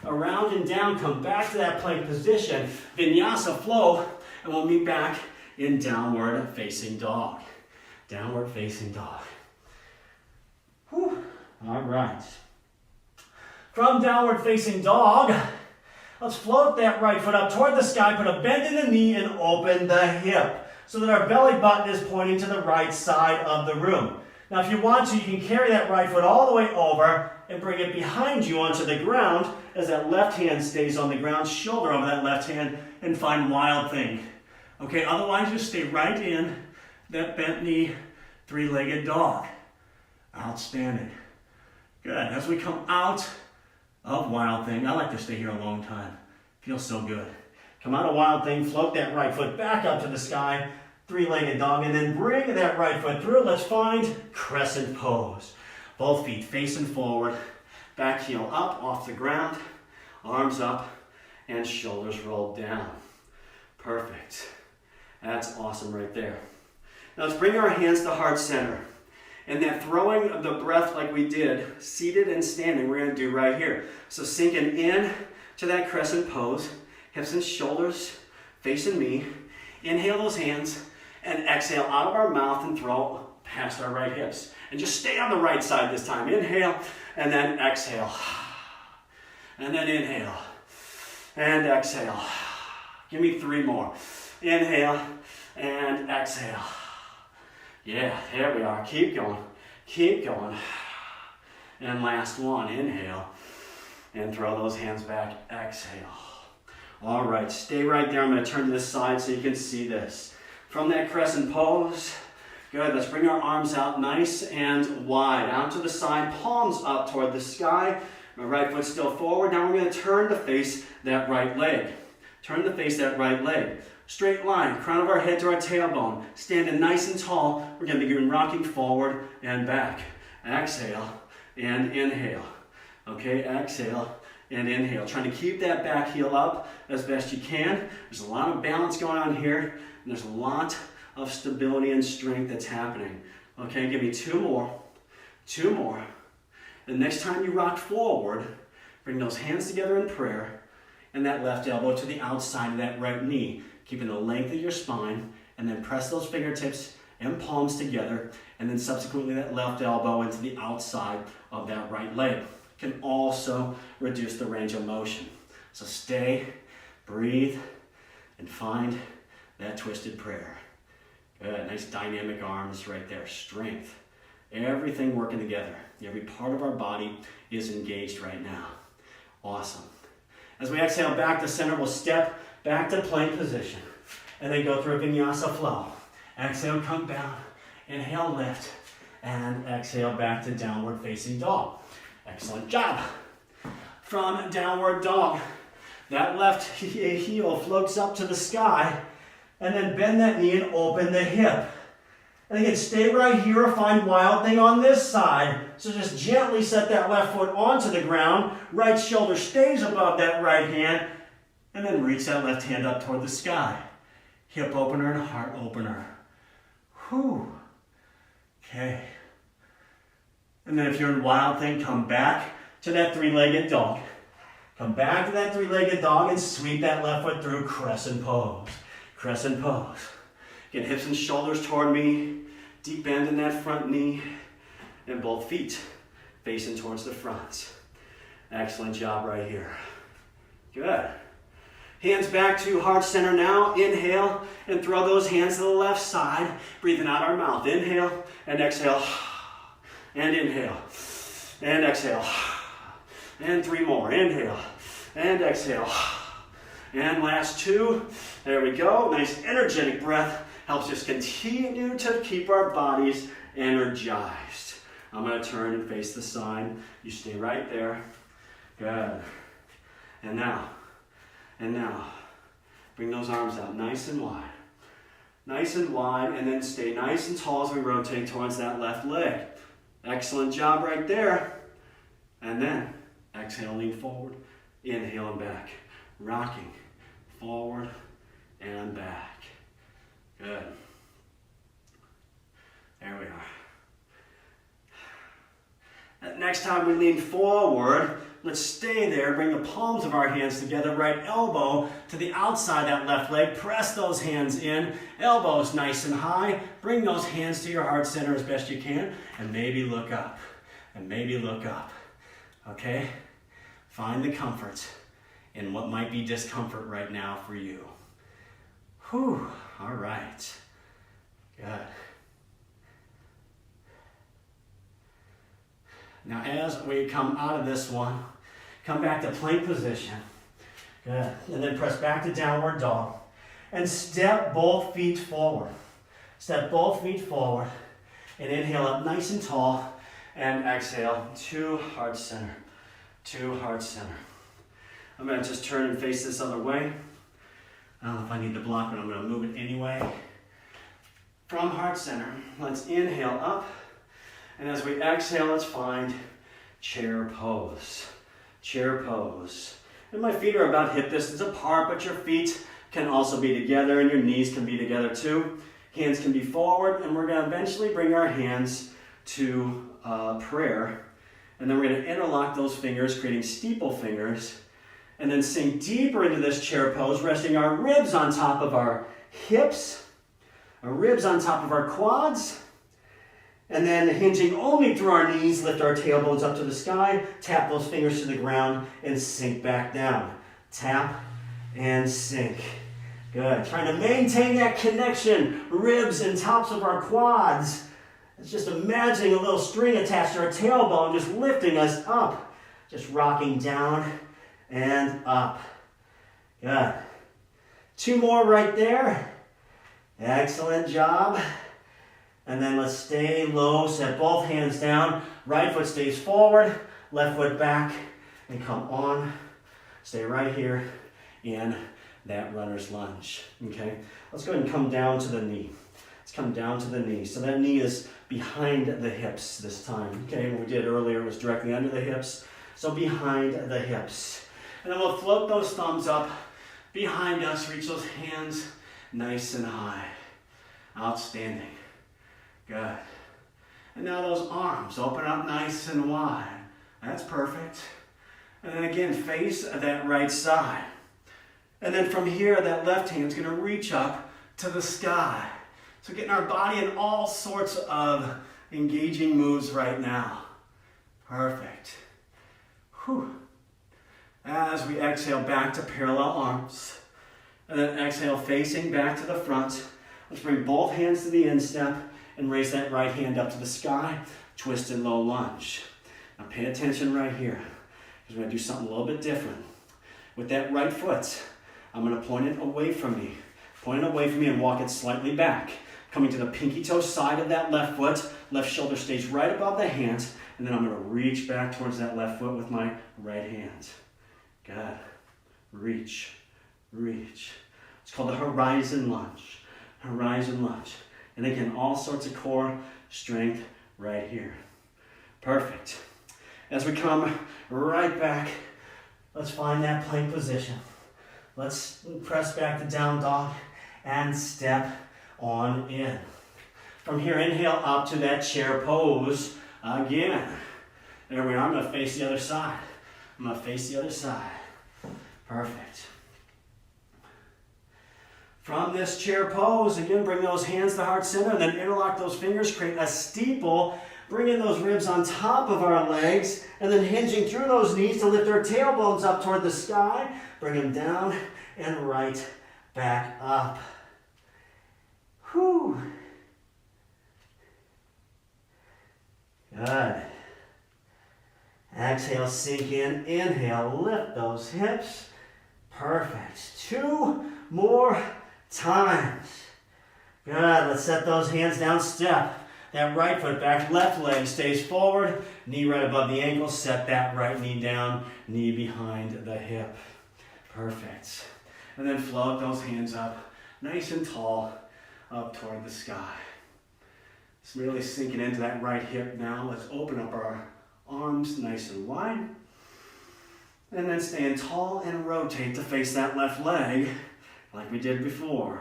around and down. Come back to that plank position. Vinyasa flow. And we'll meet back in downward facing dog. Downward facing dog. Whew. All right. From downward facing dog, let's float that right foot up toward the sky. Put a bend in the knee and open the hip so that our belly button is pointing to the right side of the room. Now if you want to, you can carry that right foot all the way over and bring it behind you onto the ground as that left hand stays on the ground, shoulder over that left hand, and find Wild Thing. Okay, otherwise just stay right in that bent knee, three-legged dog. Outstanding. Good. As we come out of Wild Thing, I like to stay here a long time. Feels so good. Come out of Wild Thing, float that right foot back up to the sky, three-legged dog, and then bring that right foot through. Let's find crescent pose. Both feet facing forward, back heel up off the ground, arms up, and shoulders rolled down. Perfect. That's awesome right there. Now let's bring our hands to heart center. And that throwing of the breath like we did, seated and standing, we're going to do right here. So sinking in to that crescent pose, hips and shoulders facing me. Inhale those hands and exhale out of our mouth and throw past our right hips. And just stay on the right side this time. Inhale and then exhale. And then inhale and exhale. Give me 3 more. Inhale and exhale. Yeah, there we are. Keep going. Keep going. And last one. Inhale. And throw those hands back. Exhale. All right, stay right there. I'm going to turn to this side so you can see this. From that crescent pose. Good. Let's bring our arms out nice and wide. Out to the side. Palms up toward the sky. My right foot still forward. Now we're going to turn to face that right leg. Turn to face that right leg. Straight line, crown of our head to our tailbone. Standing nice and tall. We're going to begin rocking forward and back. Exhale and inhale. Okay, exhale and inhale. Trying to keep that back heel up as best you can. There's a lot of balance going on here. And there's a lot of stability and strength that's happening. Okay, give me 2 more. 2 more. The next time you rock forward, bring those hands together in prayer. And that left elbow to the outside of that right knee. Keeping the length of your spine, and then press those fingertips and palms together, and then subsequently that left elbow into the outside of that right leg. Can also reduce the range of motion. So stay, breathe, and find that twisted prayer. Good, nice dynamic arms right there, strength. Everything working together. Every part of our body is engaged right now. Awesome. As we exhale back to center, we'll step back to plank position, and then go through a vinyasa flow. Exhale, come down, inhale, lift, and exhale back to downward facing dog. Excellent job. From downward dog, that left heel floats up to the sky, and then bend that knee and open the hip. And again, stay right here or find Wild Thing on this side. So just gently set that left foot onto the ground, right shoulder stays above that right hand, and then reach that left hand up toward the sky. Hip opener and heart opener. Whew. Okay. And then if you're in Wild Thing, come back to that 3-legged dog. Come back to that 3-legged dog and sweep that left foot through crescent pose. Crescent pose. Get hips and shoulders toward me. Deep bend in that front knee. And both feet facing towards the front. Excellent job right here. Good. Hands back to heart center now. Inhale and throw those hands to the left side. Breathing out our mouth. Inhale and exhale. And inhale. And exhale. And 3 more. Inhale and exhale. And last 2. There we go. Nice energetic breath. Helps us continue to keep our bodies energized. I'm going to turn and face the side. You stay right there. Good. And now, bring those arms out nice and wide. Nice and wide, and then stay nice and tall as we rotate towards that left leg. Excellent job right there. And then, exhale, lean forward. Inhale and back. Rocking forward and back. Good. There we are. Next time we lean forward, let's stay there. Bring the palms of our hands together. Right elbow to the outside of that left leg. Press those hands in. Elbows nice and high. Bring those hands to your heart center as best you can. And maybe look up. And maybe look up. Okay? Find the comfort in what might be discomfort right now for you. Whew. All right. Good. Now as we come out of this one, come back to plank position. Good. And then press back to downward dog. And step both feet forward. Step both feet forward. And inhale up nice and tall. And exhale to heart center. To heart center. I'm going to just turn and face this other way. I don't know if I need to block, but I'm going to move it anyway. From heart center, let's inhale up. And as we exhale, let's find chair pose. Chair pose. And my feet are about hip distance apart, but your feet can also be together and your knees can be together too. Hands can be forward, and we're going to eventually bring our hands to prayer. And then we're going to interlock those fingers, creating steeple fingers. And then sink deeper into this chair pose, resting our ribs on top of our hips, our ribs on top of our quads. And then hinging only through our knees, lift our tailbones up to the sky, tap those fingers to the ground, and sink back down. Tap and sink. Good. Trying to maintain that connection, ribs and tops of our quads. It's just imagining a little string attached to our tailbone, just lifting us up, just rocking down and up. Good. 2 more right there. Excellent job. And then let's stay low, set both hands down. Right foot stays forward, left foot back, and come on. Stay right here in that runner's lunge, okay? Let's go ahead and come down to the knee. Let's come down to the knee. So that knee is behind the hips this time, okay? What we did earlier was directly under the hips, so behind the hips. And then we'll float those thumbs up behind us, reach those hands nice and high. Outstanding. Good. And now those arms open up nice and wide. That's perfect. And then again, face that right side. And then from here, that left hand's going to reach up to the sky. So getting our body in all sorts of engaging moves right now. Perfect. Whew. As we exhale back to parallel arms. And then exhale facing back to the front. Let's bring both hands to the instep and raise that right hand up to the sky. Twisted low lunge. Now pay attention right here, because we're going to do something a little bit different. With that right foot, I'm going to point it away from me. Point it away from me and walk it slightly back. Coming to the pinky toe side of that left foot. Left shoulder stays right above the hand. And then I'm going to reach back towards that left foot with my right hand. Good. Reach. Reach. It's called the horizon lunge. Horizon lunge. And again, all sorts of core strength right here. Perfect. As we come right back, let's find that plank position. Let's press back to down dog and step on in. From here, inhale up to that chair pose again. There we are. I'm going to face the other side. I'm going to face the other side. Perfect. From this chair pose, again, bring those hands to heart center, and then interlock those fingers, create a steeple, bring in those ribs on top of our legs, and then hinging through those knees to lift our tailbones up toward the sky, bring them down and right back up. Whew. Good. Exhale, sink in, inhale, lift those hips. Perfect. 2 more times. Good. Let's set those hands down. Step that right foot back. Left leg stays forward. Knee right above the ankle. Set that right knee down. Knee behind the hip. Perfect. And then float those hands up nice and tall up toward the sky. It's really sinking into that right hip now. Let's open up our arms nice and wide. And then stand tall and rotate to face that left leg like we did before.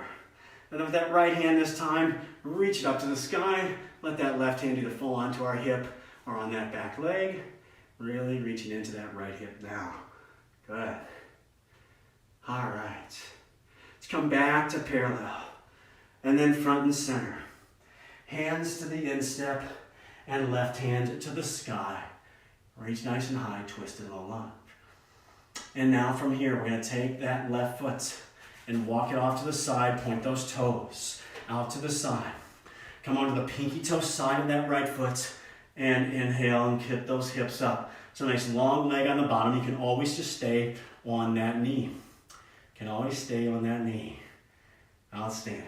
And with that right hand this time, reach it up to the sky. Let that left hand either fall onto our hip or on that back leg. Really reaching into that right hip now. Good. All right. Let's come back to parallel. And then front and center. Hands to the instep and left hand to the sky. Reach nice and high, twisted low lunge. And now from here, we're going to take that left foot and walk it off to the side, point those toes out to the side. Come onto the pinky toe side of that right foot, And inhale and kick those hips up. So nice long leg on the bottom. You can always just stay on that knee. Can always stay on that knee. Outstanding.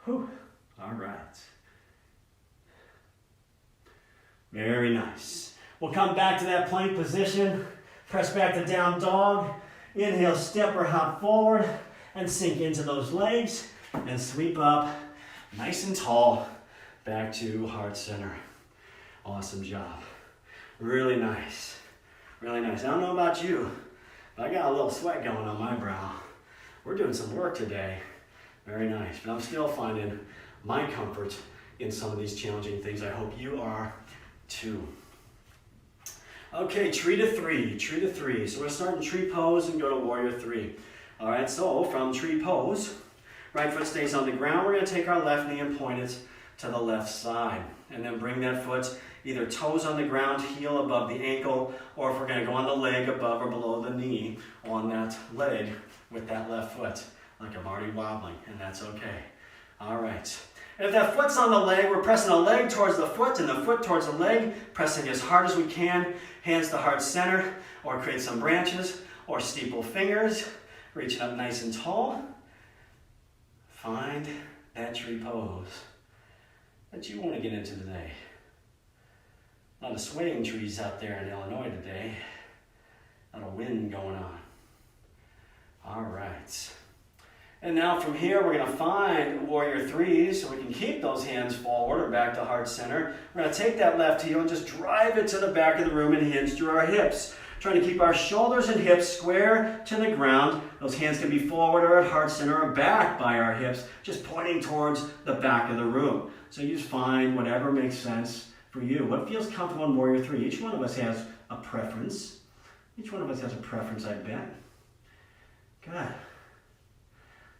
Whew. All right. Very nice. We'll come back to that plank position. Press back to down dog. Inhale, step or hop forward and sink into those legs and sweep up nice and tall back to heart center. Awesome job. Really nice. Really nice. I don't know about you, but I got a little sweat going on my brow. We're doing some work today. Very nice. But I'm still finding my comfort in some of these challenging things. I hope you are too. Okay, tree to three. So we're going to start in tree pose and go to warrior three. All right, so from tree pose, right foot stays on the ground. We're going to take our left knee and point it to the left side. And then bring that foot either toes on the ground, heel above the ankle, or if we're going to go on the leg above or below the knee on that leg with that left foot, like I'm already wobbling, and that's okay. All right. And if that foot's on the leg, we're pressing the leg towards the foot and the foot towards the leg, pressing as hard as we can, hands to heart center, or create some branches, or steeple fingers, reaching up nice and tall. Find that tree pose that you want to get into today. A lot of swaying trees out there in Illinois today. A lot of wind going on. All right. And now from here, we're going to find warrior three, so we can keep those hands forward or back to heart center. We're going to take that left heel and just drive it to the back of the room and hinge through our hips. Trying to keep our shoulders and hips square to the ground. Those hands can be forward or at heart center or back by our hips, just pointing towards the back of the room. So you just find whatever makes sense for you. What feels comfortable in warrior three? Each one of us has a preference. I bet. Good.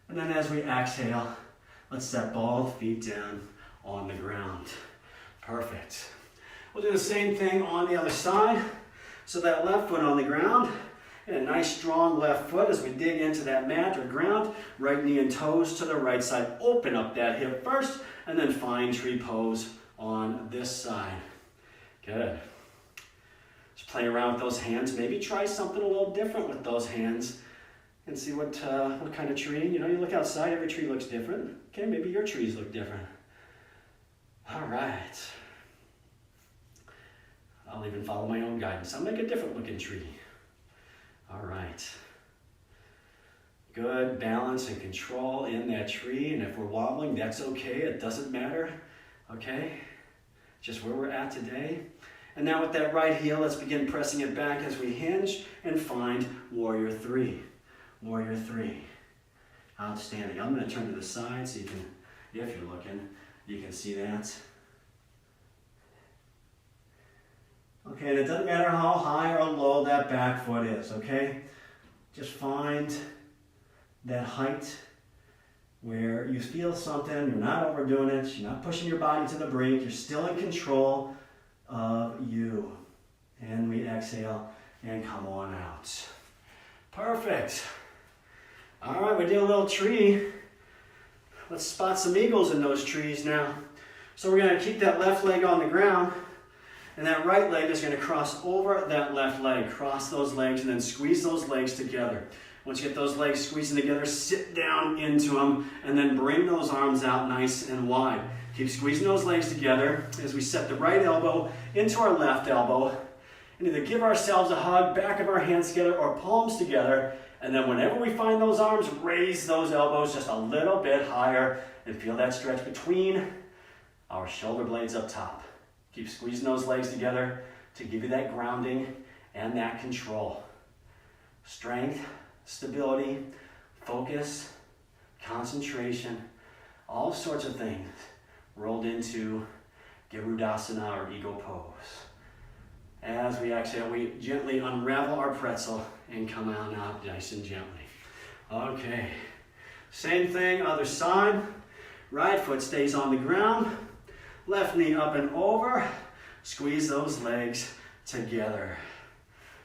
And then as we exhale, let's set both feet down on the ground. Perfect. We'll do the same thing on the other side. So that left foot on the ground, and a nice strong left foot as we dig into that mat or ground. Right knee and toes to the right side. Open up that hip first, and then find tree pose on this side. Good. Just play around with those hands. Maybe try something a little different with those hands and see what kind of tree. You look outside, every tree looks different. Okay, maybe your trees look different. All right. I'll even follow my own guidance. I'll make a different looking tree. All right. Good balance and control in that tree. And if we're wobbling, that's okay. It doesn't matter. Okay? Just where we're at today. And now with that right heel, let's begin pressing it back as we hinge and find warrior three. Warrior three. Outstanding. I'm going to turn to the side so you can, if you're looking, you can see that. Okay, and it doesn't matter how high or low that back foot is, okay? Just find that height where you feel something, you're not overdoing it, you're not pushing your body to the brink, you're still in control of you. And we exhale and come on out. Perfect. All right, we did a little tree. Let's spot some eagles in those trees now. So we're going to keep that left leg on the ground. And that right leg is going to cross over that left leg. Cross those legs and then squeeze those legs together. Once you get those legs squeezing together, sit down into them and then bring those arms out nice and wide. Keep squeezing those legs together as we set the right elbow into our left elbow. And either give ourselves a hug, back of our hands together, or palms together. And then whenever we find those arms, raise those elbows just a little bit higher and feel that stretch between our shoulder blades up top. Keep squeezing those legs together to give you that grounding and that control. Strength, stability, focus, concentration, all sorts of things rolled into Garudasana or Eagle Pose. As we exhale, we gently unravel our pretzel and come on out nice and gently. Okay, same thing, other side. Right foot stays on the ground. Left knee up and over. Squeeze those legs together.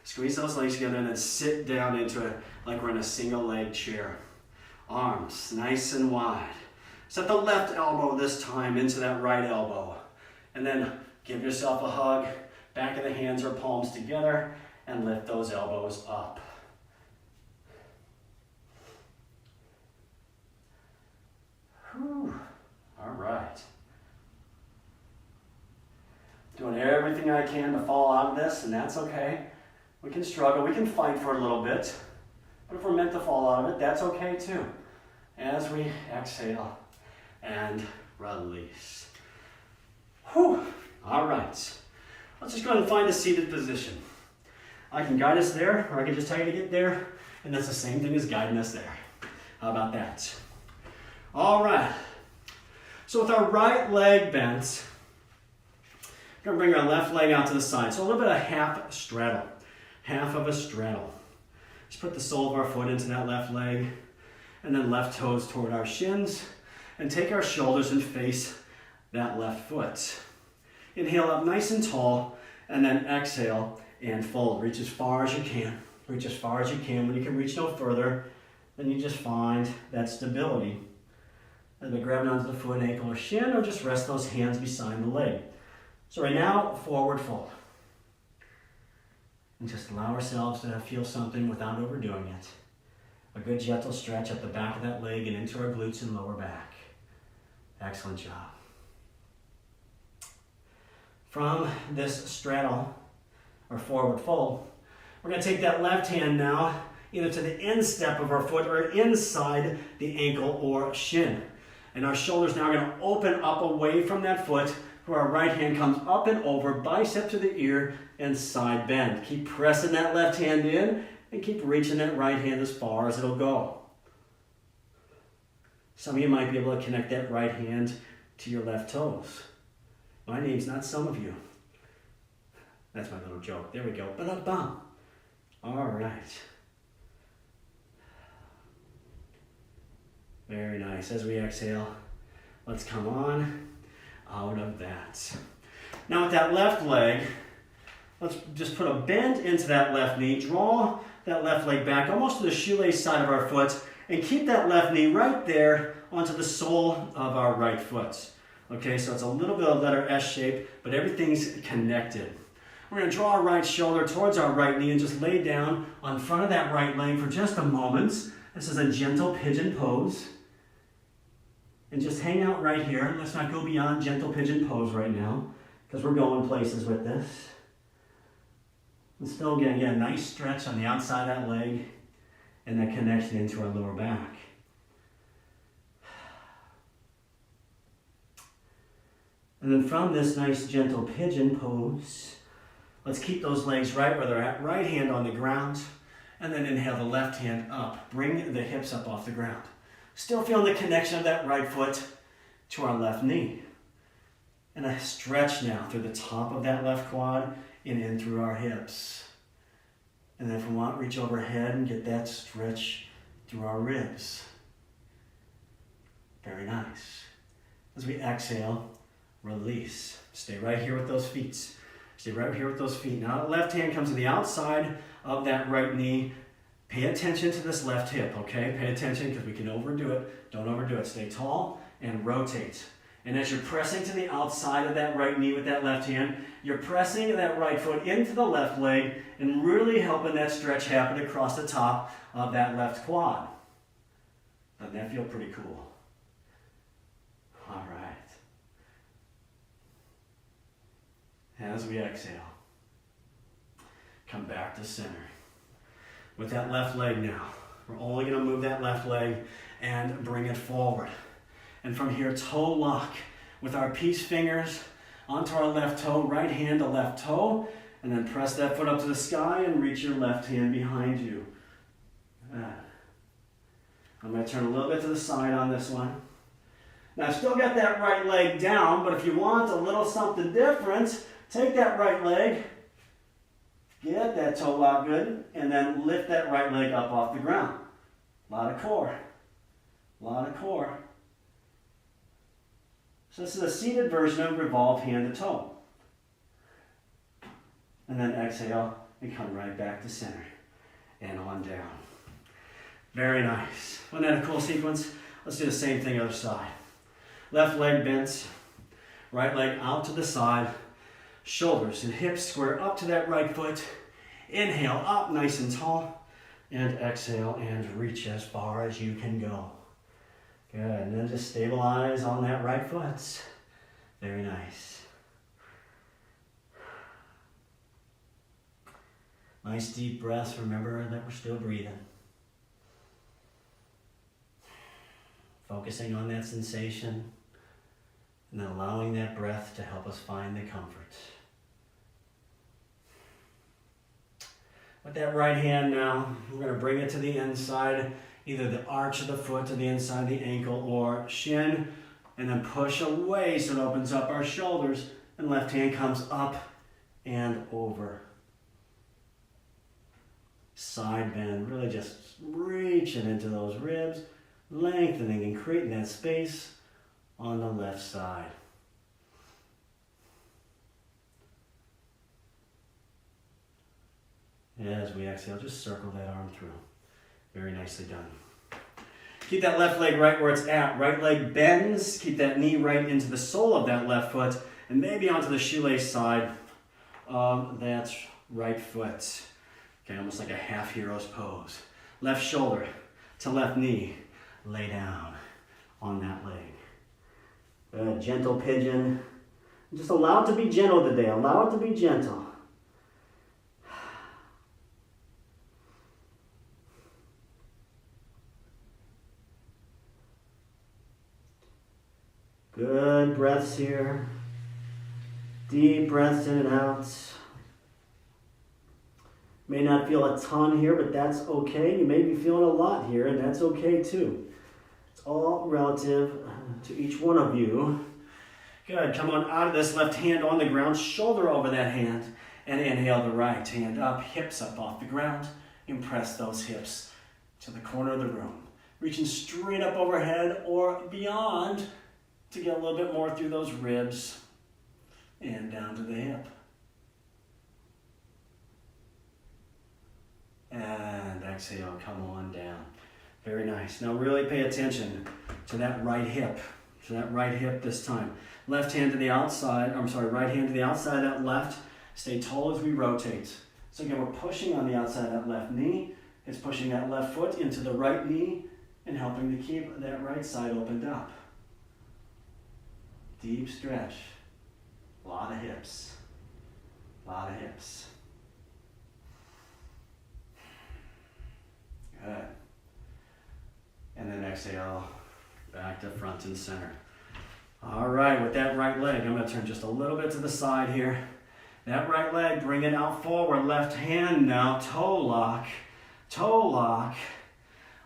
Squeeze those legs together and then sit down into it like we're in a single leg chair. Arms nice and wide. Set the left elbow this time into that right elbow. And then Give yourself a hug. Back of the hands or palms together and lift those elbows up. Whew. All right. Doing everything I can to fall out of this, and that's okay. We can struggle, we can fight for a little bit, but if we're meant to fall out of it, that's okay too. As we exhale and release. Whew. All right. Let's just go ahead and find a seated position. I can guide us there, or I can just tell you to get there, and that's the same thing as guiding us there. How about that? All right. So with our right leg bent, we're going to bring our left leg out to the side. So a little bit of half straddle. Half of a straddle. Just put the sole of our foot into that left leg, and then left toes toward our shins, and take our shoulders and face that left foot. Inhale up nice and tall, and then exhale and fold. Reach as far as you can. Reach as far as you can. When you can reach no further, then you just find that stability. Either grabbing onto the foot, ankle, or shin, or just rest those hands beside the leg. So right now, forward fold. And just allow ourselves to feel something without overdoing it. A good gentle stretch up the back of that leg and into our glutes and lower back. Excellent job. From this straddle, or forward fold, we're going to take that left hand now either to the instep of our foot or inside the ankle or shin. And our shoulders now are going to open up away from that foot, where our right hand comes up and over, bicep to the ear, and side bend. Keep pressing that left hand in, and keep reaching that right hand as far as it'll go. Some of you might be able to connect that right hand to your left toes. My name's not some of you. That's my little joke. There we go. Ba-da-bum. All right. Very nice. As we exhale, let's come on out of that. Now with that left leg, let's just put a bend into that left knee. Draw that left leg back almost to the shoelace side of our foot, and keep that left knee right there onto the sole of our right foot. Okay, so it's a little bit of letter S shape, but everything's connected. We're going to draw our right shoulder towards our right knee and just lay down on front of that right leg for just a moment. This is a gentle pigeon pose. And just hang out right here. Let's not go beyond gentle pigeon pose right now, because we're going places with this. And still get a nice stretch on the outside of that leg and that connection into our lower back. And then from this nice gentle pigeon pose, let's keep those legs right where they're at. Right hand on the ground, and then inhale the left hand up. Bring the hips up off the ground. Still feeling the connection of that right foot to our left knee. And a stretch now through the top of that left quad and in through our hips. And then if we want, reach overhead and get that stretch through our ribs. Very nice. As we exhale, release. Stay right here with those feet. Stay right here with those feet. Now the left hand comes to the outside of that right knee. Pay attention to this left hip, okay? Pay attention, because we can overdo it. Don't overdo it. Stay tall and rotate. And as you're pressing to the outside of that right knee with that left hand, you're pressing that right foot into the left leg and really helping that stretch happen across the top of that left quad. Doesn't that feel pretty cool? All right. As we exhale, come back to center. With that left leg now, we're only going to move that left leg and bring it forward. And from here, toe lock with our peace fingers onto our left toe, right hand to left toe, and then press that foot up to the sky and reach your left hand behind you. I'm going to turn a little bit to the side on this one. Now, I've still got that right leg down, but if you want a little something different, take that right leg, get that toe lock good, and then lift that right leg up off the ground. A lot of core. A lot of core. So this is a seated version of revolve hand to toe. And then exhale and come right back to center. And on down. Very nice. Wasn't that a cool sequence? Let's do the same thing other side. Left leg bent. Right leg out to the side. Shoulders and hips square up to that right foot. Inhale up nice and tall. And exhale and reach as far as you can go. Good, and then just stabilize on that right foot. Very nice. Nice deep breaths. Remember that we're still breathing. Focusing on that sensation and then allowing that breath to help us find the comfort. With that right hand now, we're going to bring it to the inside, either the arch of the foot to the inside of the ankle or shin, and then push away so it opens up our shoulders, and left hand comes up and over. Side bend, really just reaching into those ribs, lengthening and creating that space on the left side. As we exhale, just circle that arm through. Very nicely done. Keep that left leg right where it's at. Right leg bends. Keep that knee right into the sole of that left foot and maybe onto the shoelace side of that right foot. Okay, almost like a half hero's pose. Left shoulder to left knee. Lay down on that leg. A gentle pigeon. Just allow it to be gentle today. Allow it to be gentle. Good breaths here. Deep breaths in and out. May not feel a ton here, but that's okay. You may be feeling a lot here, and that's okay too. It's all relative to each one of you. Good. Come on out of this left hand on the ground, shoulder over that hand, and inhale the right hand up, hips up off the ground. And press those hips to the corner of the room. Reaching straight up overhead or beyond to get a little bit more through those ribs and down to the hip. And exhale, come on down. Very nice. Now really pay attention to that right hip. This time. Left hand to the outside, right hand to the outside of that left. Stay tall as we rotate. So again, we're pushing on the outside of that left knee. It's pushing that left foot into the right knee and helping to keep that right side opened up. Deep stretch. A lot of hips. Good. And then exhale, back to front and center. All right, with that right leg, I'm going to turn just a little bit to the side here. That right leg, bring it out forward. Left hand now, toe lock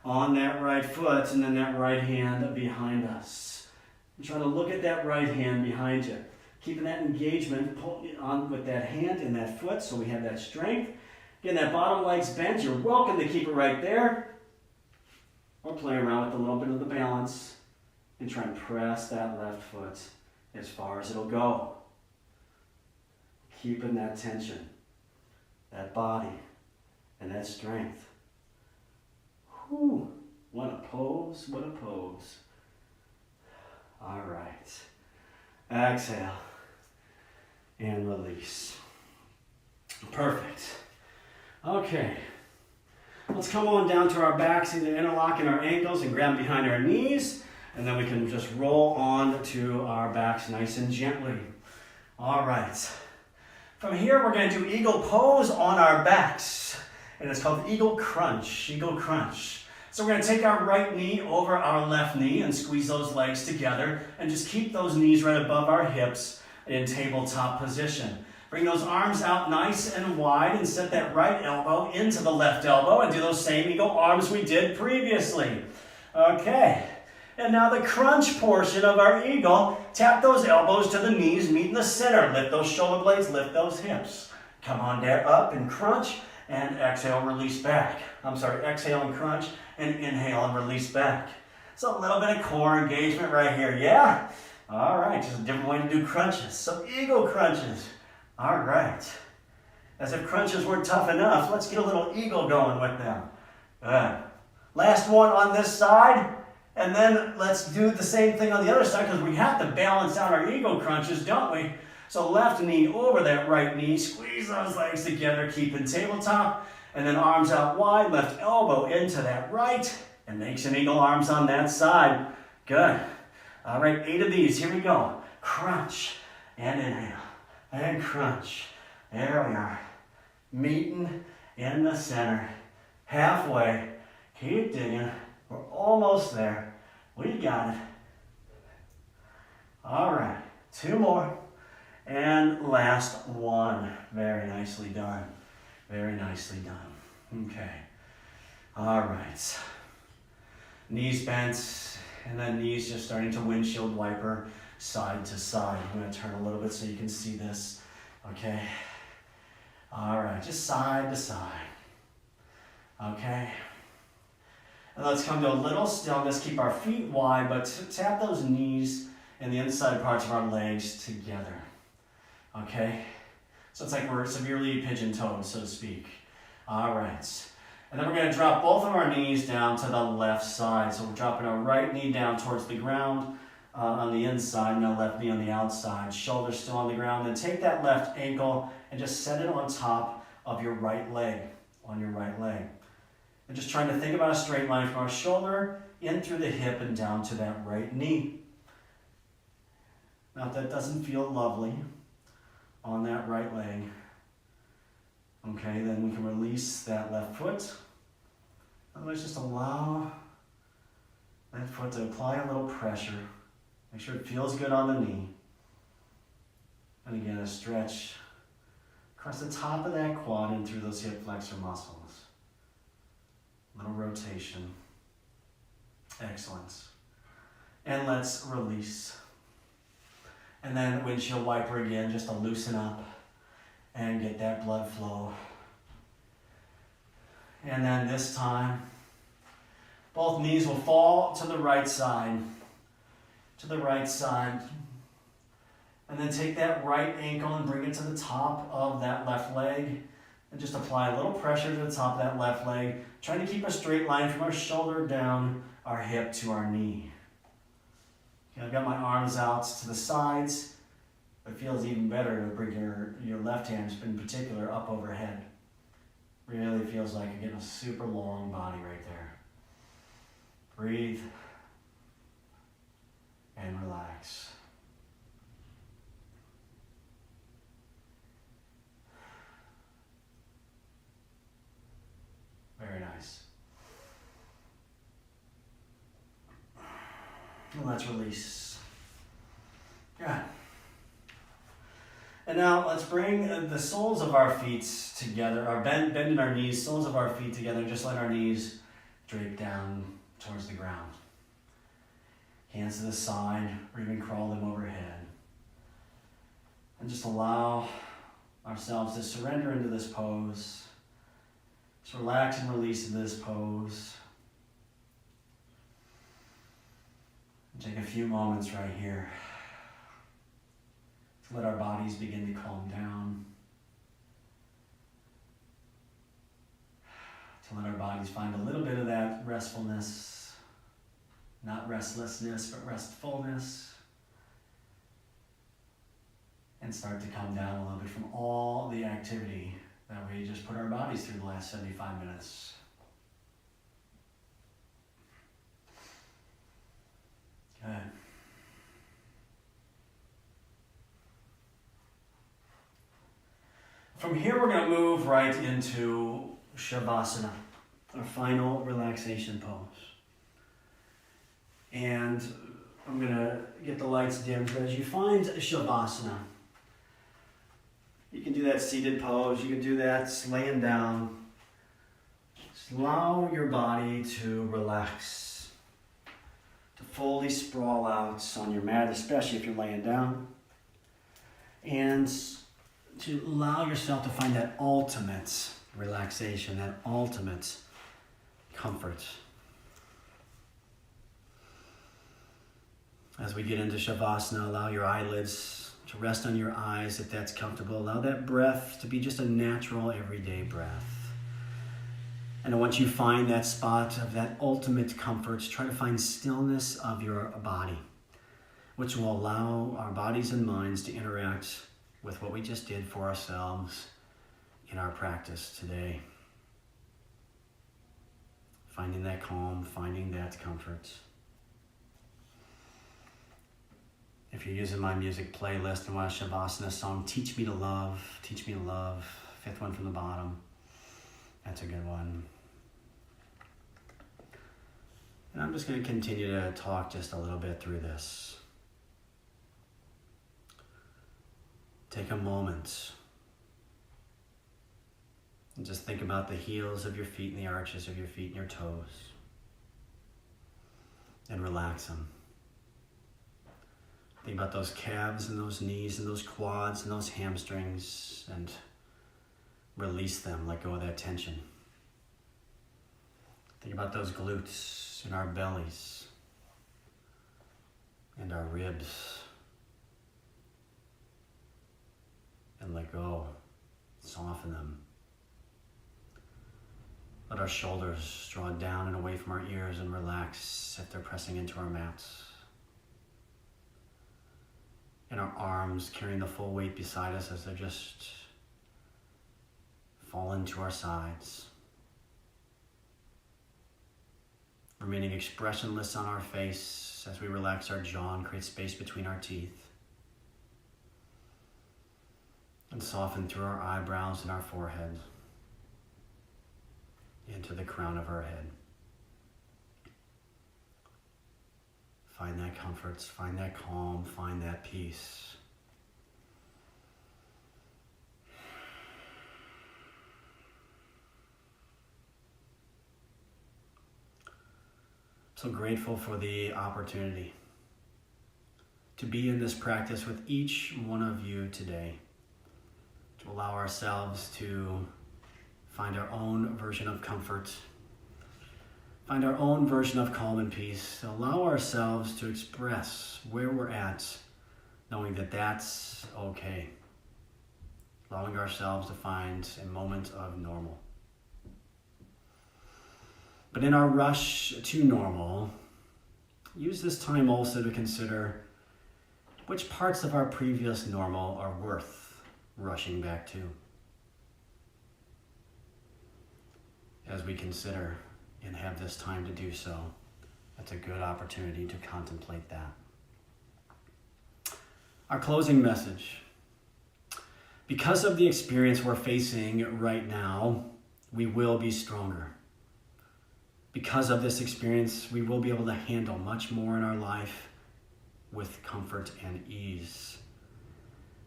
on that right foot, and then that right hand behind us. And try to look at that right hand behind you. Keeping that engagement on with that hand and that foot so we have that strength. Again, that bottom leg's bent. You're welcome to keep it right there. Or play around with a little bit of the balance and try and press that left foot as far as it'll go. Keeping that tension, that body, and that strength. Whew, what a pose. All right. Exhale and release. Perfect. Okay. Let's come on down to our backs, either interlocking our ankles and grab behind our knees, and then we can just roll on to our backs nice and gently. All right. From here, we're going to do eagle pose on our backs, and it's called eagle crunch. So we're going to take our right knee over our left knee and squeeze those legs together, and just keep those knees right above our hips in tabletop position. Bring those arms out nice and wide and set that right elbow into the left elbow and do those same eagle arms we did previously. Okay, and now the crunch portion of our eagle, tap those elbows to the knees, meet in the center, lift those shoulder blades, lift those hips. Come on there, up and crunch, and exhale, release back. Exhale and crunch, and inhale and release back. So a little bit of core engagement right here, yeah? All right, just a different way to do crunches. So eagle crunches. All right. As if crunches weren't tough enough, let's get a little eagle going with them. Good. Last one on this side, and then let's do the same thing on the other side because we have to balance out our eagle crunches, don't we? So left knee over that right knee, squeeze those legs together, keeping tabletop, and then arms out wide, left elbow into that right, and make some eagle arms on that side. Good. All right, 8 of these, here we go. Crunch, and inhale, and crunch. There we are. Meeting in the center. Halfway. Keep digging. We're almost there. We got it. All right, 2 more. And last one. Very nicely done. Very nicely done. Okay. All right. Knees bent, and then knees just starting to windshield wiper side to side. I'm going to turn a little bit so you can see this. Okay. All right, just side to side. Okay. And let's come to a little stillness. Keep our feet wide, but tap those knees and the inside parts of our legs together. Okay? So it's like we're severely pigeon-toed, so to speak. All right. And then we're going to drop both of our knees down to the left side. So we're dropping our right knee down towards the ground on the inside, and our left knee on the outside. Shoulders still on the ground. Then take that left ankle and just set it on top of your right leg, on your right leg. And just trying to think about a straight line from our shoulder in through the hip and down to that right knee. Now if that doesn't feel lovely on that right leg, okay, then we can release that left foot. Otherwise, just allow that foot to apply a little pressure. Make sure it feels good on the knee. And again, a stretch across the top of that quad and through those hip flexor muscles. Little rotation. Excellent. And let's release. And then windshield wiper again, just to loosen up and get that blood flow. And then this time, both knees will fall to the right side. To the right side. And then take that right ankle and bring it to the top of that left leg. And just apply a little pressure to the top of that left leg. Trying to keep a straight line from our shoulder down our hip to our knee. Okay, I've got my arms out to the sides. It feels even better to bring your left hand in particular up overhead. Really feels like you're getting a super long body right there. Breathe and relax. Very nice. And let's release. Good. And now let's bring the soles of our feet together, bending our knees, soles of our feet together, just let our knees drape down towards the ground. Hands to the side, or even crawl them overhead. And just allow ourselves to surrender into this pose. Just relax and release into this pose. And take a few moments right here to let our bodies begin to calm down. To let our bodies find a little bit of that restfulness. Not restlessness, but restfulness. And start to come down a little bit from all the activity that we just put our bodies through the last 75 minutes. Good. From here, we're going to move right into Shavasana, our final relaxation pose. And I'm going to get the lights dimmed, but as you find Shavasana, you can do that seated pose, you can do that laying down. Just allow your body to relax, to fully sprawl out on your mat, especially if you're laying down. And to allow yourself to find that ultimate relaxation, that ultimate comfort. As we get into Shavasana, allow your eyelids to rest on your eyes if that's comfortable. Allow that breath to be just a natural, everyday breath. And once you find that spot of that ultimate comfort, try to find stillness of your body, which will allow our bodies and minds to interact with what we just did for ourselves in our practice today. Finding that calm, finding that comfort. If you're using my music playlist and want a Shavasana song, Teach Me to Love, fifth one from the bottom. That's a good one. And I'm just going to continue to talk just a little bit through this. Take a moment and just think about the heels of your feet and the arches of your feet and your toes. And relax them. Think about those calves and those knees and those quads and those hamstrings and release them, let go of that tension. Think about those glutes and our bellies and our ribs. And let go, soften them. Let our shoulders draw down and away from our ears and relax if they're pressing into our mats. And our arms carrying the full weight beside us as they just fall into our sides. Remaining expressionless on our face as we relax our jaw and create space between our teeth. And soften through our eyebrows and our forehead into the crown of our head. Find that comfort, find that calm, find that peace. So grateful for the opportunity to be in this practice with each one of you today, to allow ourselves to find our own version of comfort, find our own version of calm and peace, to allow ourselves to express where we're at, knowing that that's okay, allowing ourselves to find a moment of normal. But in our rush to normal, use this time also to consider which parts of our previous normal are worth rushing back to. As we consider and have this time to do so, that's a good opportunity to contemplate that. Our closing message. Because of the experience we're facing right now, we will be stronger. Because of this experience, we will be able to handle much more in our life with comfort and ease.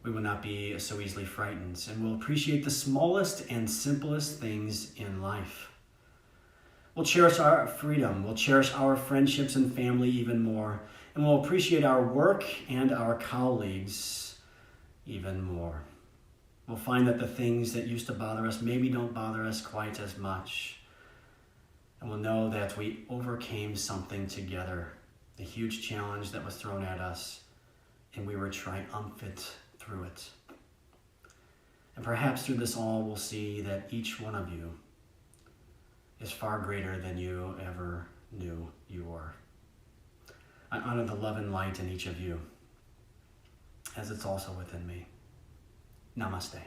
We will not be so easily frightened, and we'll appreciate the smallest and simplest things in life. We'll cherish our freedom, we'll cherish our friendships and family even more, and we'll appreciate our work and our colleagues even more. We'll find that the things that used to bother us maybe don't bother us quite as much. And we'll know that we overcame something together, a huge challenge that was thrown at us, and we were triumphant through it. And perhaps through this all, we'll see that each one of you is far greater than you ever knew you were. I honor the love and light in each of you, as it's also within me. Namaste.